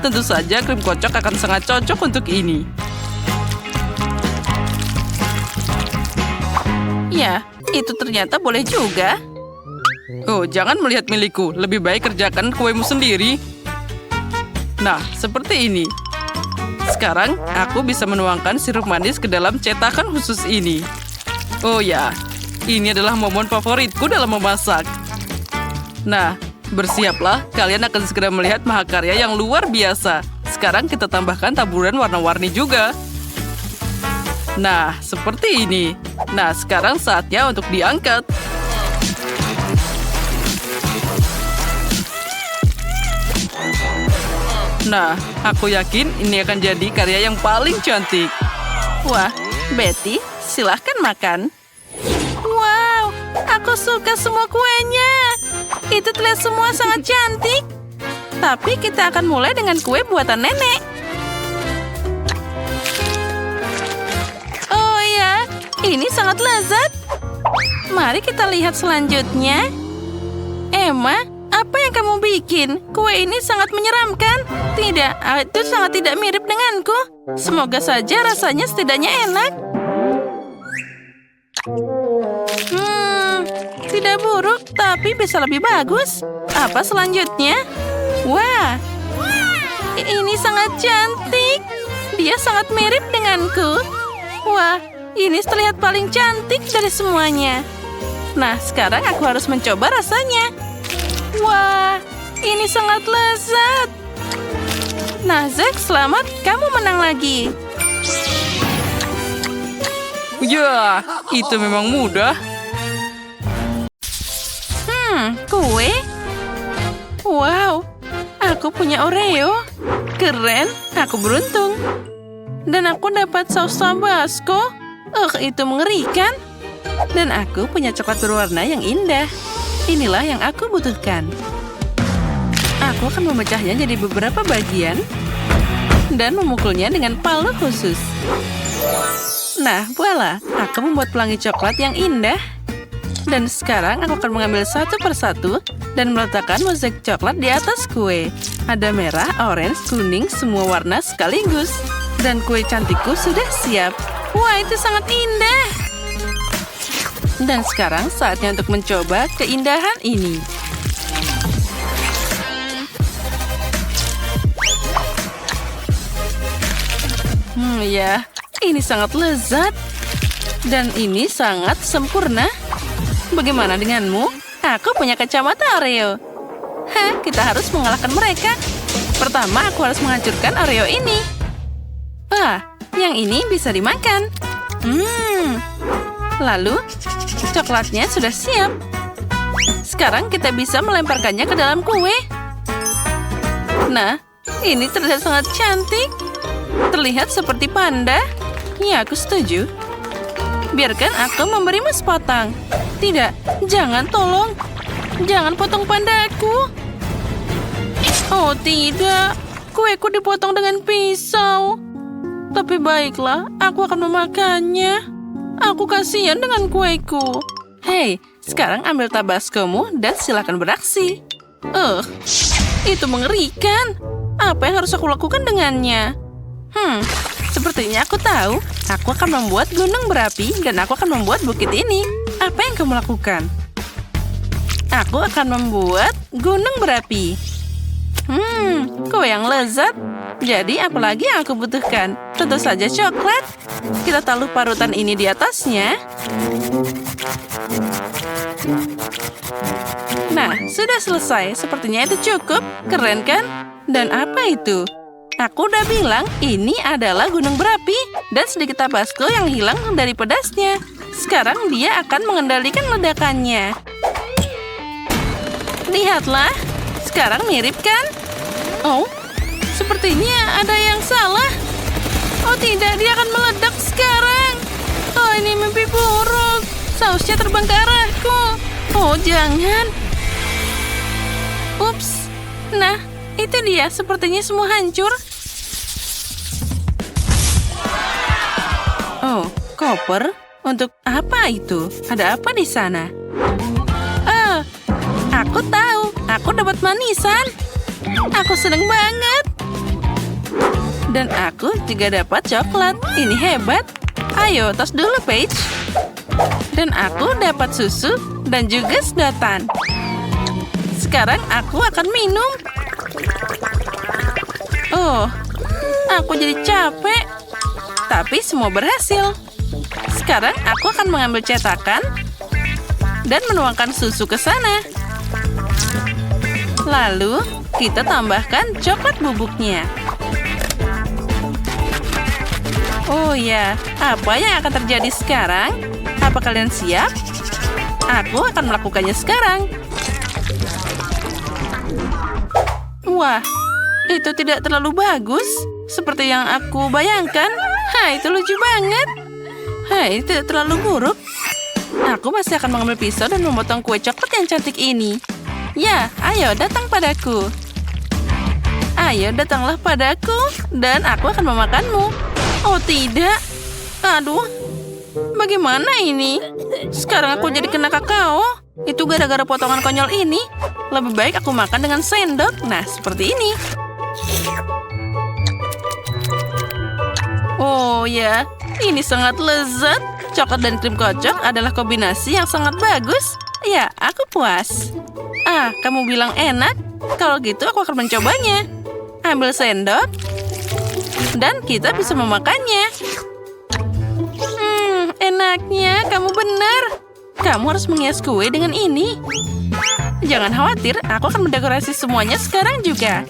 Tentu saja krim kocok akan sangat cocok untuk ini. Ya, itu ternyata boleh juga. Oh, jangan melihat milikku. Lebih baik kerjakan kuemu sendiri. Nah, seperti ini. Sekarang, aku bisa menuangkan sirup manis ke dalam cetakan khusus ini. Oh ya, ini adalah momen favoritku dalam memasak. Nah, bersiaplah. Kalian akan segera melihat mahakarya yang luar biasa. Sekarang kita tambahkan taburan warna-warni juga. Nah, seperti ini. Nah, sekarang saatnya untuk diangkat. Nah, aku yakin ini akan jadi karya yang paling cantik. Wah, Betty, silahkan makan. Wow, aku suka semua kuenya. Itu terlihat semua sangat cantik. Tapi kita akan mulai dengan kue buatan nenek. Oh ya, ini sangat lezat. Mari kita lihat selanjutnya. Emma, apa yang kamu bikin? Kue ini sangat menyeramkan. Tidak, itu sangat tidak mirip denganku. Semoga saja rasanya setidaknya enak. Tidak buruk, tapi bisa lebih bagus. Apa selanjutnya? Wah, ini sangat cantik. Dia sangat mirip denganku. Wah, ini terlihat paling cantik dari semuanya. Nah, sekarang aku harus mencoba rasanya. Wah, ini sangat lezat. Nah, Zack, selamat. Kamu menang lagi. Ya, itu memang mudah. Kue? Wow, aku punya Oreo. Keren, aku beruntung. Dan aku dapat saus Tabasco. Itu mengerikan. Dan aku punya coklat berwarna yang indah. Inilah yang aku butuhkan. Aku akan memecahnya jadi beberapa bagian dan memukulnya dengan palu khusus. Nah, voila, aku membuat pelangi coklat yang indah. Dan sekarang aku akan mengambil satu persatu dan meletakkan mozaik coklat di atas kue. Ada merah, orange, kuning, semua warna sekaligus. Dan kue cantikku sudah siap. Wah, itu sangat indah. Dan sekarang saatnya untuk mencoba keindahan ini. Ya, ini sangat lezat. Dan ini sangat sempurna. Bagaimana denganmu? Aku punya kacamata Oreo. Kita harus mengalahkan mereka. Pertama, aku harus menghancurkan Oreo ini. Wah, yang ini bisa dimakan. Lalu, coklatnya sudah siap. Sekarang kita bisa melemparkannya ke dalam kue. Nah, ini terlihat sangat cantik. Terlihat seperti panda. Ya, aku setuju. Biarkan aku memberimu sepotong. Tidak, jangan, tolong. Jangan potong pandaku. Oh, tidak. Kueku dipotong dengan pisau. Tapi baiklah, aku akan memakannya. Aku kasihan dengan kueku. Hei, sekarang ambil tabascomu dan silakan beraksi. Itu mengerikan. Apa yang harus aku lakukan dengannya? Sepertinya aku tahu. Aku akan membuat gunung berapi dan aku akan membuat bukit ini. Apa yang kamu lakukan? Aku akan membuat gunung berapi. Kue yang lezat. Jadi apalagi yang aku butuhkan? Tentu saja coklat. Kita taruh parutan ini di atasnya. Nah, sudah selesai. Sepertinya itu cukup. Keren kan? Dan apa itu? Aku udah bilang ini adalah gunung berapi dan sedikit tabasco yang hilang dari pedasnya. Sekarang dia akan mengendalikan ledakannya. Lihatlah, sekarang mirip kan? Oh, sepertinya ada yang salah. Oh tidak, dia akan meledak sekarang. Oh, ini mimpi buruk. Sausnya terbang ke arahku. Oh, jangan. Ups. Nah, itu dia. Sepertinya semua hancur. Oh, koper? Untuk apa itu? Ada apa di sana? Aku tahu. Aku dapat manisan. Aku seneng banget. Dan aku juga dapat coklat. Ini hebat. Ayo, tos dulu, Paige. Dan aku dapat susu dan juga sedotan. Sekarang aku akan minum. Oh, aku jadi capek. Tapi semua berhasil. Sekarang aku akan mengambil cetakan dan menuangkan susu ke sana. Lalu, kita tambahkan coklat bubuknya. Oh ya, apa yang akan terjadi sekarang? Apa kalian siap? Aku akan melakukannya sekarang. Wah, itu tidak terlalu bagus. Seperti yang aku bayangkan. Itu lucu banget. Itu tidak terlalu buruk. Aku masih akan mengambil pisau dan memotong kue coklat yang cantik ini. Ya, ayo datang padaku. Ayo datanglah padaku, dan aku akan memakanmu. Oh tidak. Aduh, bagaimana ini? Sekarang aku jadi kena kakao. Itu gara-gara potongan konyol ini. Lebih baik aku makan dengan sendok. Nah, seperti ini. Oh ya, ini sangat lezat. Coklat dan krim kocok adalah kombinasi yang sangat bagus. Ya, aku puas. Kamu bilang enak? Kalau gitu aku akan mencobanya. Ambil sendok. Dan kita bisa memakannya. Enaknya, kamu benar. Kamu harus menghias kue dengan ini. Jangan khawatir, aku akan mendekorasi semuanya sekarang juga.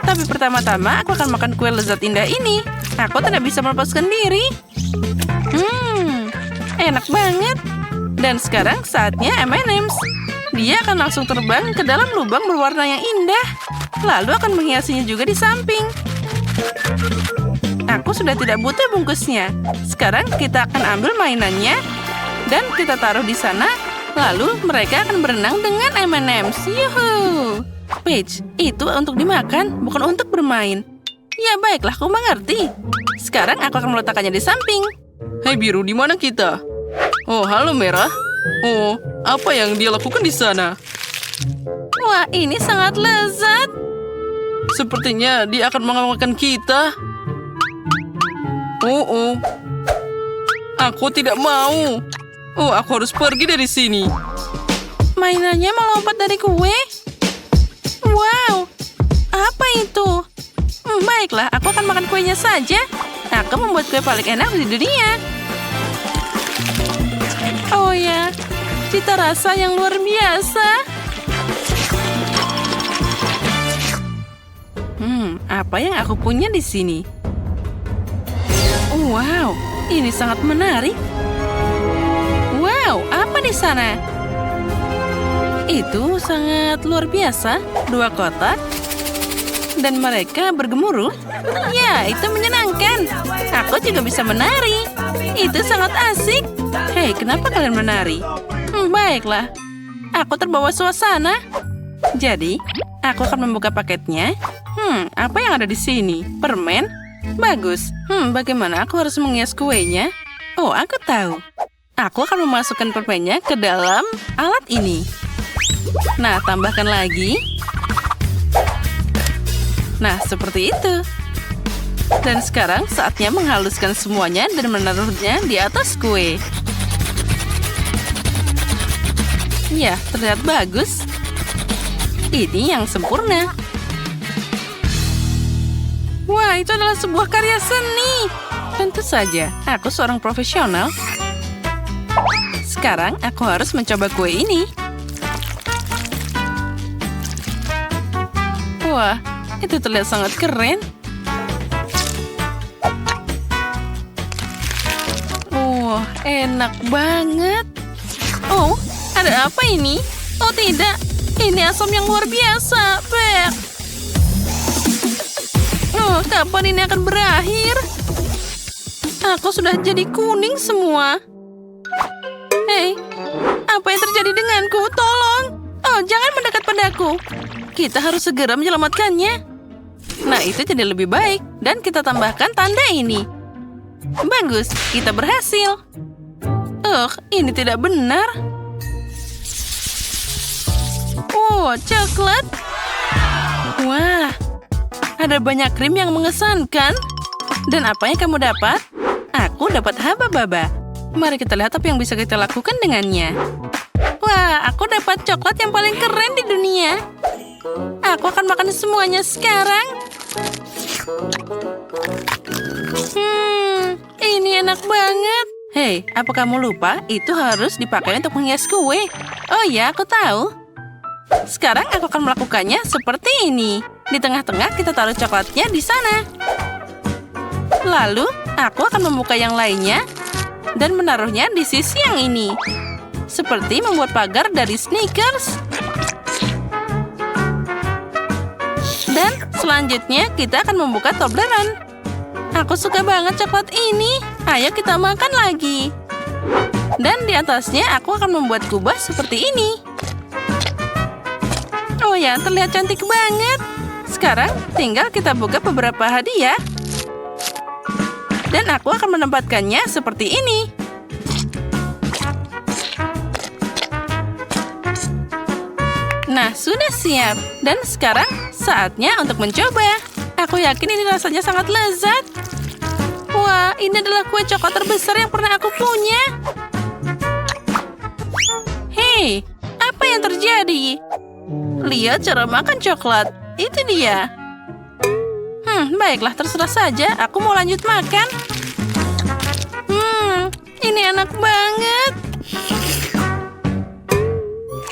Tapi pertama-tama, aku akan makan kue lezat indah ini. Aku tidak bisa melepaskan diri. Enak banget. Dan sekarang saatnya M&M's. Dia akan langsung terbang ke dalam lubang berwarna yang indah. Lalu akan menghiasinya juga di samping. Aku sudah tidak butuh bungkusnya. Sekarang kita akan ambil mainannya dan kita taruh di sana. Lalu mereka akan berenang dengan M&M's. Yuhu! Paige, itu untuk dimakan, bukan untuk bermain. Ya baiklah, aku mengerti. Sekarang aku akan meletakkannya di samping. Hai biru, di mana kita? Oh, halo merah. Oh, apa yang dia lakukan di sana? Wah, ini sangat lezat. Sepertinya dia akan mengalahkan kita. Oh. Aku tidak mau. Oh, aku harus pergi dari sini. Mainannya melompat dari kue. Wow, apa itu? Baiklah, aku akan makan kuenya saja. Aku membuat kue paling enak di dunia. Oh ya, cita rasa yang luar biasa. Apa yang aku punya di sini? Wow, ini sangat menarik. Wow, apa di sana? Itu sangat luar biasa. 2 kotak. Dan mereka bergemuruh. Ya, itu menyenangkan. Aku juga bisa menari. Itu sangat asik. Hei, kenapa kalian menari? Baiklah. Aku terbawa suasana. Jadi, aku akan membuka paketnya. Apa yang ada di sini? Permen? Bagus. Bagaimana aku harus menghias kuenya? Oh, aku tahu. Aku akan memasukkan permennya ke dalam alat ini. Nah, tambahkan lagi. Nah, seperti itu. Dan sekarang saatnya menghaluskan semuanya dan menaruhnya di atas kue. Ya, terlihat bagus. Ini yang sempurna. Wah, itu adalah sebuah karya seni. Tentu saja, aku seorang profesional. Sekarang aku harus mencoba kue ini. Wah, itu terlihat sangat keren. Oh, enak banget. Oh, ada apa ini? Oh tidak, ini asam yang luar biasa. Bek. Oh, kapan ini akan berakhir? Aku sudah jadi kuning semua. Hei, apa yang terjadi denganku? Tolong. Oh, jangan mendekat padaku. Kita harus segera menyelamatkannya. Nah, itu jadi lebih baik. Dan kita tambahkan tanda ini. Bagus, kita berhasil. Ini tidak benar. Oh, coklat. Wah, ada banyak krim yang mengesankan. Dan apa yang kamu dapat? Aku dapat haba-baba. Mari kita lihat apa yang bisa kita lakukan dengannya. Wah, aku dapat coklat yang paling keren di dunia. Aku akan makan semuanya sekarang. Ini enak banget. Hei, apa kamu lupa? Itu harus dipakai untuk menghias kue. Oh ya, aku tahu. Sekarang aku akan melakukannya seperti ini. Di tengah-tengah kita taruh coklatnya di sana. Lalu, aku akan membuka yang lainnya dan menaruhnya di sisi yang ini. Seperti membuat pagar dari Snickers. Dan selanjutnya kita akan membuka Toblerone. Aku suka banget coklat ini. Ayo kita makan lagi. Dan di atasnya aku akan membuat kubah seperti ini. Oh ya, terlihat cantik banget. Sekarang tinggal kita buka beberapa hadiah. Dan aku akan menempatkannya seperti ini. Nah, sudah siap. Dan sekarang saatnya untuk mencoba. Aku yakin ini rasanya sangat lezat. Wah, ini adalah kue coklat terbesar yang pernah aku punya. Hei, apa yang terjadi? Lihat cara makan coklat. Itu dia. Baiklah, terserah saja. Aku mau lanjut makan. Ini enak banget.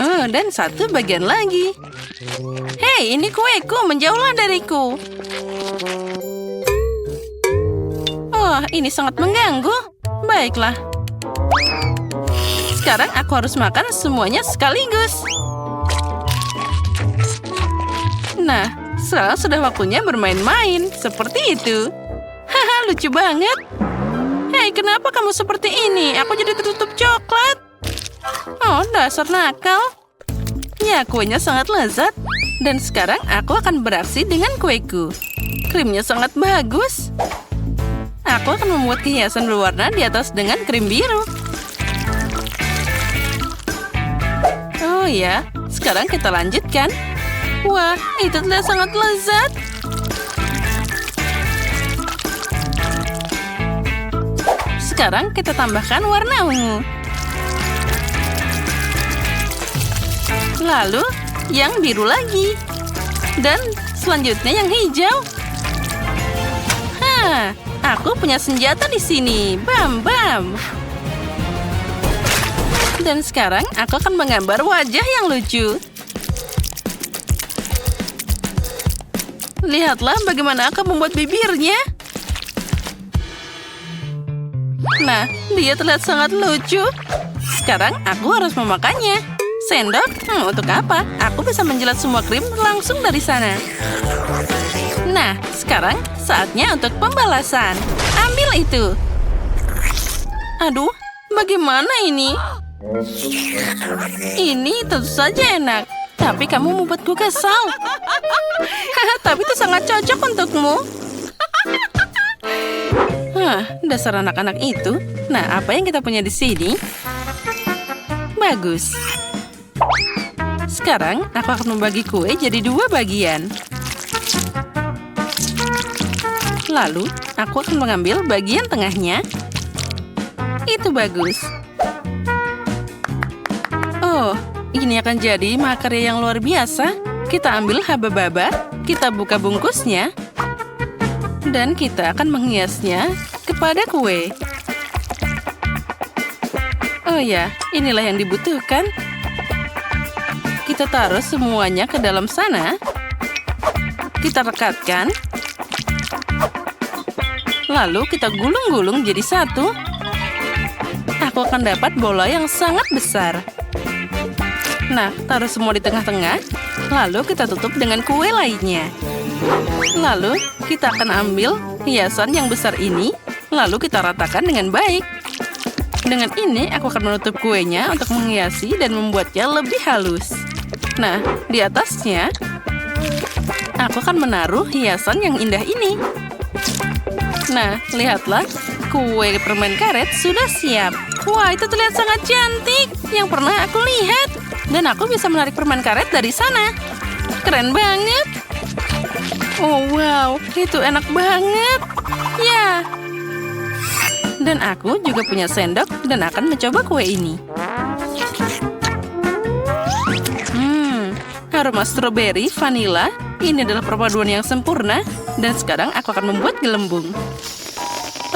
Oh, dan satu bagian lagi. Hei, ini kueku. Menjauhlah dariku. Oh, ini sangat mengganggu. Baiklah. Sekarang aku harus makan semuanya sekaligus. Nah, sekarang sudah waktunya bermain-main. Seperti itu. Haha, lucu banget. Hei, kenapa kamu seperti ini? Aku jadi tertutup coklat. Oh, dasar nakal. Ya, kuenya sangat lezat. Dan sekarang aku akan beraksi dengan kueku. Krimnya sangat bagus. Aku akan membuat hiasan berwarna di atas dengan krim biru. Oh ya, sekarang kita lanjutkan. Wah, itu terlihat sangat lezat. Sekarang kita tambahkan warna ungu. Lalu, yang biru lagi. Dan selanjutnya yang hijau. Aku punya senjata di sini. Bam, bam. Dan sekarang aku akan menggambar wajah yang lucu. Lihatlah bagaimana aku membuat bibirnya. Nah, dia terlihat sangat lucu. Sekarang aku harus memakannya. Sendok? Untuk apa? Aku bisa menjilat semua krim langsung dari sana. Nah, sekarang saatnya untuk pembalasan. Ambil itu. Aduh, bagaimana ini? Ini tentu saja enak. Tapi kamu membuatku kesal. Tapi itu sangat cocok untukmu. Dasar anak-anak itu. Nah, apa yang kita punya di sini? Bagus. Sekarang, aku akan membagi kue jadi 2 bagian. Lalu, aku akan mengambil bagian tengahnya. Itu bagus. Oh, ini akan jadi makarya yang luar biasa. Kita ambil haba-baba, kita buka bungkusnya, dan kita akan menghiasnya kepada kue. Oh ya, inilah yang dibutuhkan. Kita taruh semuanya ke dalam sana. Kita rekatkan. Lalu kita gulung-gulung jadi satu. aku akan dapat bola yang sangat besar. Nah, taruh semua di tengah-tengah, lalu kita tutup dengan kue lainnya. Lalu, kita akan ambil hiasan yang besar ini, lalu kita ratakan dengan baik. Dengan ini, aku akan menutup kuenya untuk menghiasi dan membuatnya lebih halus. Nah, di atasnya, aku akan menaruh hiasan yang indah ini. Nah, lihatlah, kue permen karet sudah siap. Wah, itu terlihat sangat cantik yang pernah aku lihat. Dan aku bisa menarik permen karet dari sana. Keren banget. Oh, wow, itu enak banget. Ya. Dan aku juga punya sendok dan akan mencoba kue ini. Aroma stroberi, vanila, ini adalah perpaduan yang sempurna. Dan sekarang aku akan membuat gelembung.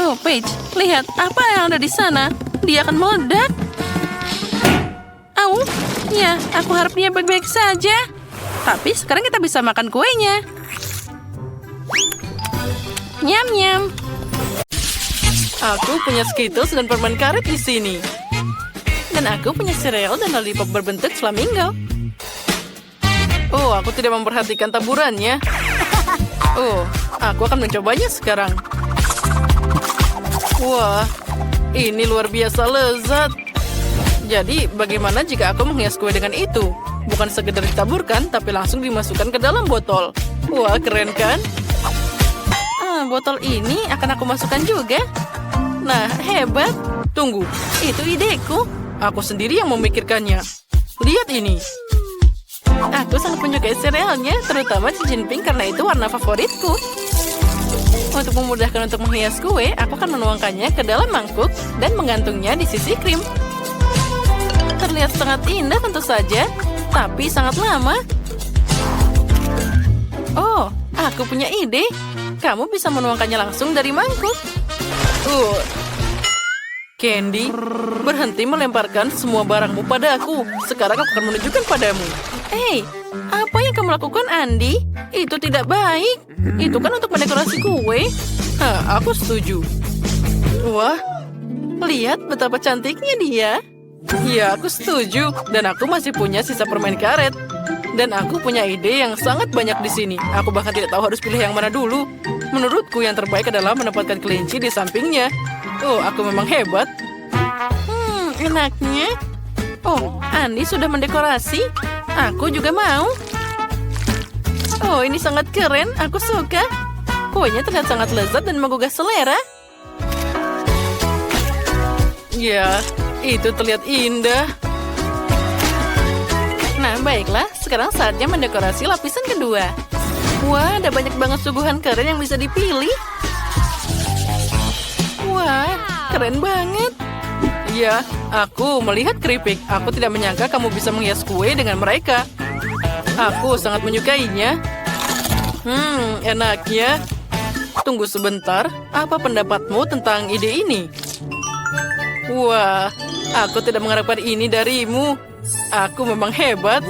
Oh, Paige, lihat apa yang ada di sana. Dia akan meledak. Au, ya, aku harap dia baik-baik saja. Tapi sekarang kita bisa makan kuenya. Nyam-nyam. Aku punya Skittles dan permen karet di sini. Dan aku punya sereal dan lollipop berbentuk flamingo. Oh, aku tidak memperhatikan taburannya. Oh, aku akan mencobanya sekarang. Wah, ini luar biasa lezat. Jadi, bagaimana jika aku menghias kue dengan itu? Bukan sekedar ditaburkan, tapi langsung dimasukkan ke dalam botol. Wah, keren kan? Botol ini akan aku masukkan juga. Nah, hebat. Tunggu, Itu ideku. aku sendiri yang memikirkannya. Lihat ini. Aku sangat menyukai serealnya, terutama cincin pink karena itu warna favoritku. Untuk memudahkan untuk menghias kue, aku akan menuangkannya ke dalam mangkuk dan menggantungnya di sisi krim. Terlihat sangat indah tentu saja, tapi sangat lama. Oh, aku punya ide. Kamu bisa menuangkannya langsung dari mangkuk. Candy, berhenti melemparkan semua barangmu pada aku. Sekarang aku akan menunjukkan padamu. Hei, apa yang kamu lakukan, Andi? Itu tidak baik. Itu kan untuk mendekorasi kue. Aku setuju. Wah, lihat betapa cantiknya dia. Ya, aku setuju. Dan aku masih punya sisa permen karet. Dan aku punya ide yang sangat banyak di sini. Aku bahkan tidak tahu harus pilih yang mana dulu. Menurutku yang terbaik adalah menempatkan kelinci di sampingnya. Oh, aku memang hebat. Enaknya. Oh, Andi sudah mendekorasi. Aku juga mau. Oh, ini sangat keren. Aku suka. Kuenya terlihat sangat lezat dan menggugah selera. Ya, itu terlihat indah. Nah, baiklah. Sekarang saatnya mendekorasi lapisan kedua. Wah, ada banyak banget suguhan keren yang bisa dipilih. Wah, keren banget. Ya, aku melihat keripik. Aku tidak menyangka kamu bisa menghias kue dengan mereka. Aku sangat menyukainya. Enaknya. Tunggu sebentar. Apa pendapatmu tentang ide ini? Wah, aku tidak mengharapkan ini darimu. Aku memang hebat.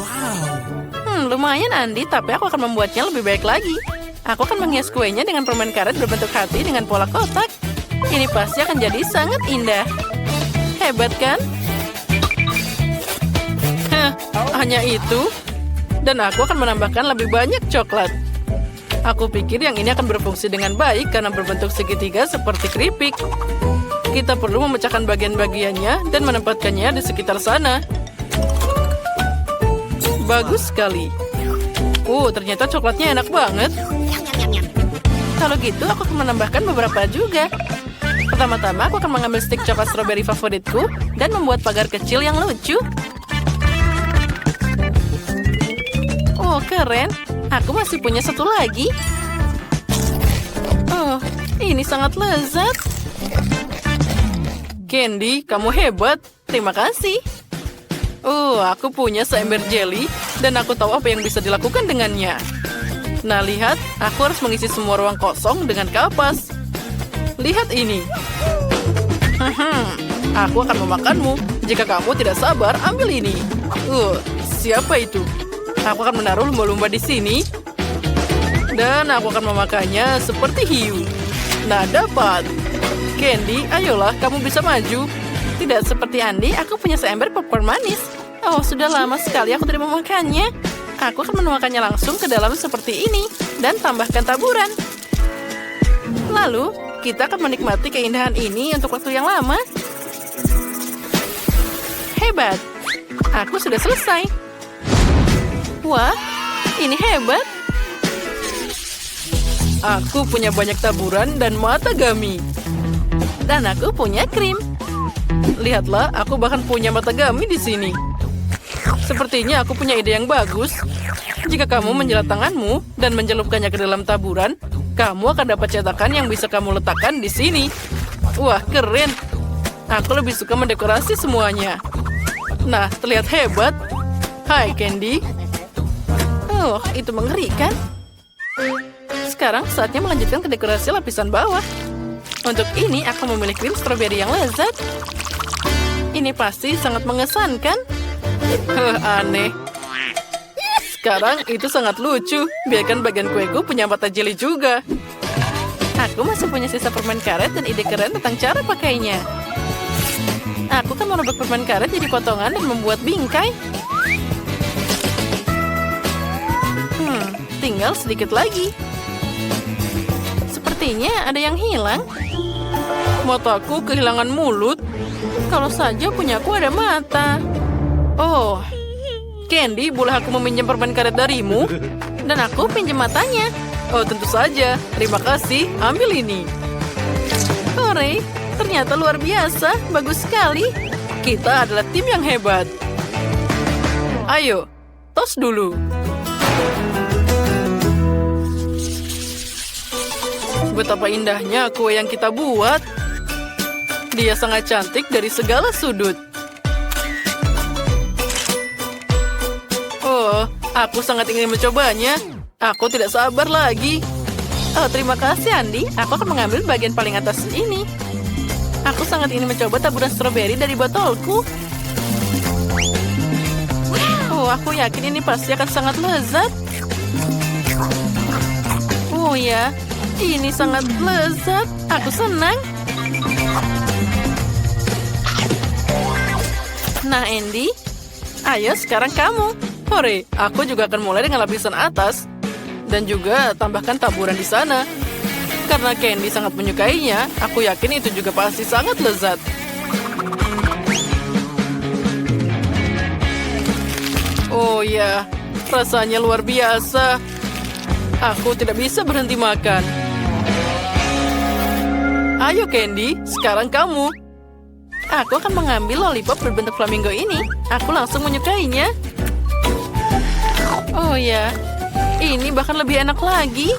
Lumayan, Andi, tapi aku akan membuatnya lebih baik lagi. Aku akan menghias kuenya dengan permen karet berbentuk hati dengan pola kotak. Ini pasti akan jadi sangat indah. Hebat, kan? Hanya itu? Dan aku akan menambahkan lebih banyak coklat. Aku pikir yang ini akan berfungsi dengan baik karena berbentuk segitiga seperti keripik. Kita perlu memecahkan bagian-bagiannya dan menempatkannya di sekitar sana. Bagus sekali. Ternyata coklatnya enak banget. Kalau gitu, aku akan menambahkan beberapa juga. Pertama-tama, aku akan mengambil stik coklat stroberi favoritku dan membuat pagar kecil yang lucu. Oh, keren. Aku masih punya satu lagi. Oh, ini sangat lezat. Candy, kamu hebat. Terima kasih. Aku punya seember jelly dan aku tahu apa yang bisa dilakukan dengannya. Nah, lihat, aku harus mengisi semua ruang kosong dengan kapas. Lihat ini. Aku akan memakanmu. Jika kamu tidak sabar, ambil ini. Siapa itu? Aku akan menaruh lumba-lumba di sini. Dan aku akan memakannya seperti hiu. Nah, dapat. Candy, ayolah, kamu bisa maju. Tidak seperti Andi, aku punya seember popcorn manis. Oh, sudah lama sekali aku tidak memakannya. Aku akan menuangkannya langsung ke dalam seperti ini dan tambahkan taburan. Lalu, kita akan menikmati keindahan ini untuk waktu yang lama. Hebat. Aku sudah selesai. Wah, ini hebat. Aku punya banyak taburan dan mata gami. Dan aku punya krim. Lihatlah, aku bahkan punya mata gami di sini. Sepertinya aku punya ide yang bagus. Jika kamu menjilat tanganmu dan mencelupkannya ke dalam taburan, kamu akan dapat cetakan yang bisa kamu letakkan di sini. Wah, keren. Aku lebih suka mendekorasi semuanya. Nah, terlihat hebat. Hai, Candy. Oh, itu mengerikan. Sekarang saatnya melanjutkan ke dekorasi lapisan bawah. Untuk ini, aku memilih krim stroberi yang lezat. Ini pasti sangat mengesankan. Aneh. Sekarang itu sangat lucu. Biarkan bagian kueku punya mata jeli juga. Aku masih punya sisa permen karet dan ide keren tentang cara pakainya. Aku kan merobek permen karet jadi potongan dan membuat bingkai. Tinggal sedikit lagi. Sepertinya ada yang hilang. Mataku kehilangan mulut. Kalau saja punyaku ada mata. Oh, Candy, boleh aku meminjam permen karet darimu? Dan aku pinjam matanya. Oh, tentu saja. Terima kasih. Ambil ini. Hore, ternyata luar biasa. Bagus sekali. Kita adalah tim yang hebat. Ayo, tos dulu. Betapa indahnya kue yang kita buat. Dia sangat cantik dari segala sudut. Oh, aku sangat ingin mencobanya. Aku tidak sabar lagi. Oh, terima kasih, Andi. Aku akan mengambil bagian paling atas ini. Aku sangat ingin mencoba taburan stroberi dari botolku. Oh, aku yakin ini pasti akan sangat lezat. Oh ya, ini sangat lezat. Aku senang. Nah, Andy. Ayo, sekarang kamu. Hore, aku juga akan mulai dengan lapisan atas. Dan juga tambahkan taburan di sana. Karena Candy sangat menyukainya, aku yakin itu juga pasti sangat lezat. Oh ya, rasanya luar biasa. Aku tidak bisa berhenti makan. Ayo Candy, sekarang kamu. Aku akan mengambil lollipop berbentuk flamingo ini. Aku langsung menyukainya. Oh ya, ini bahkan lebih enak lagi.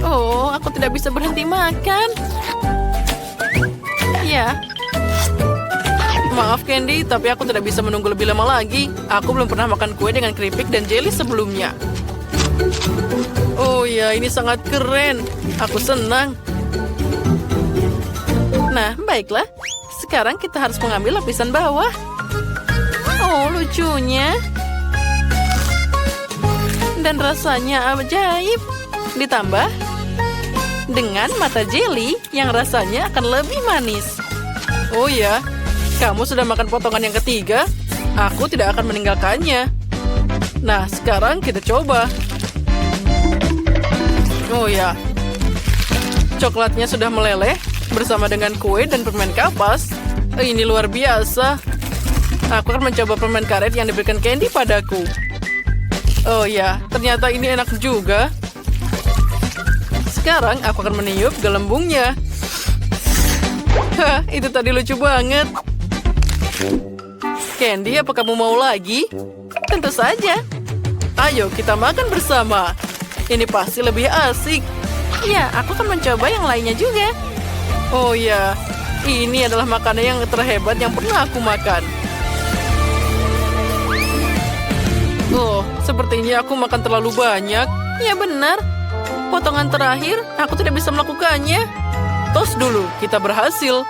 Oh, aku tidak bisa berhenti makan. Ya. Maaf Candy, tapi aku tidak bisa menunggu lebih lama lagi. Aku belum pernah makan kue dengan keripik dan jelly sebelumnya. Oh ya, ini sangat keren. Aku senang. Nah, baiklah. Sekarang kita harus mengambil lapisan bawah. Oh, lucunya. Dan rasanya ajaib. Ditambah dengan mata jelly yang rasanya akan lebih manis. Oh ya, kamu sudah makan potongan yang ketiga. Aku tidak akan meninggalkannya. Nah, sekarang kita coba. Oh ya, coklatnya sudah meleleh bersama dengan kue dan permen kapas. Ini luar biasa. Aku akan mencoba permen karet yang diberikan Candy padaku. Oh ya, ternyata ini enak juga. Sekarang aku akan meniup gelembungnya. Hah, itu tadi lucu banget. Candy, apa kamu mau lagi? Tentu saja. Ayo, kita makan bersama. Ini pasti lebih asik. Ya, aku akan mencoba yang lainnya juga. Oh ya, ini adalah makanan yang terhebat yang pernah aku makan. Oh, sepertinya aku makan terlalu banyak. Ya benar. Potongan terakhir, aku tidak bisa melakukannya. Tos dulu, kita berhasil.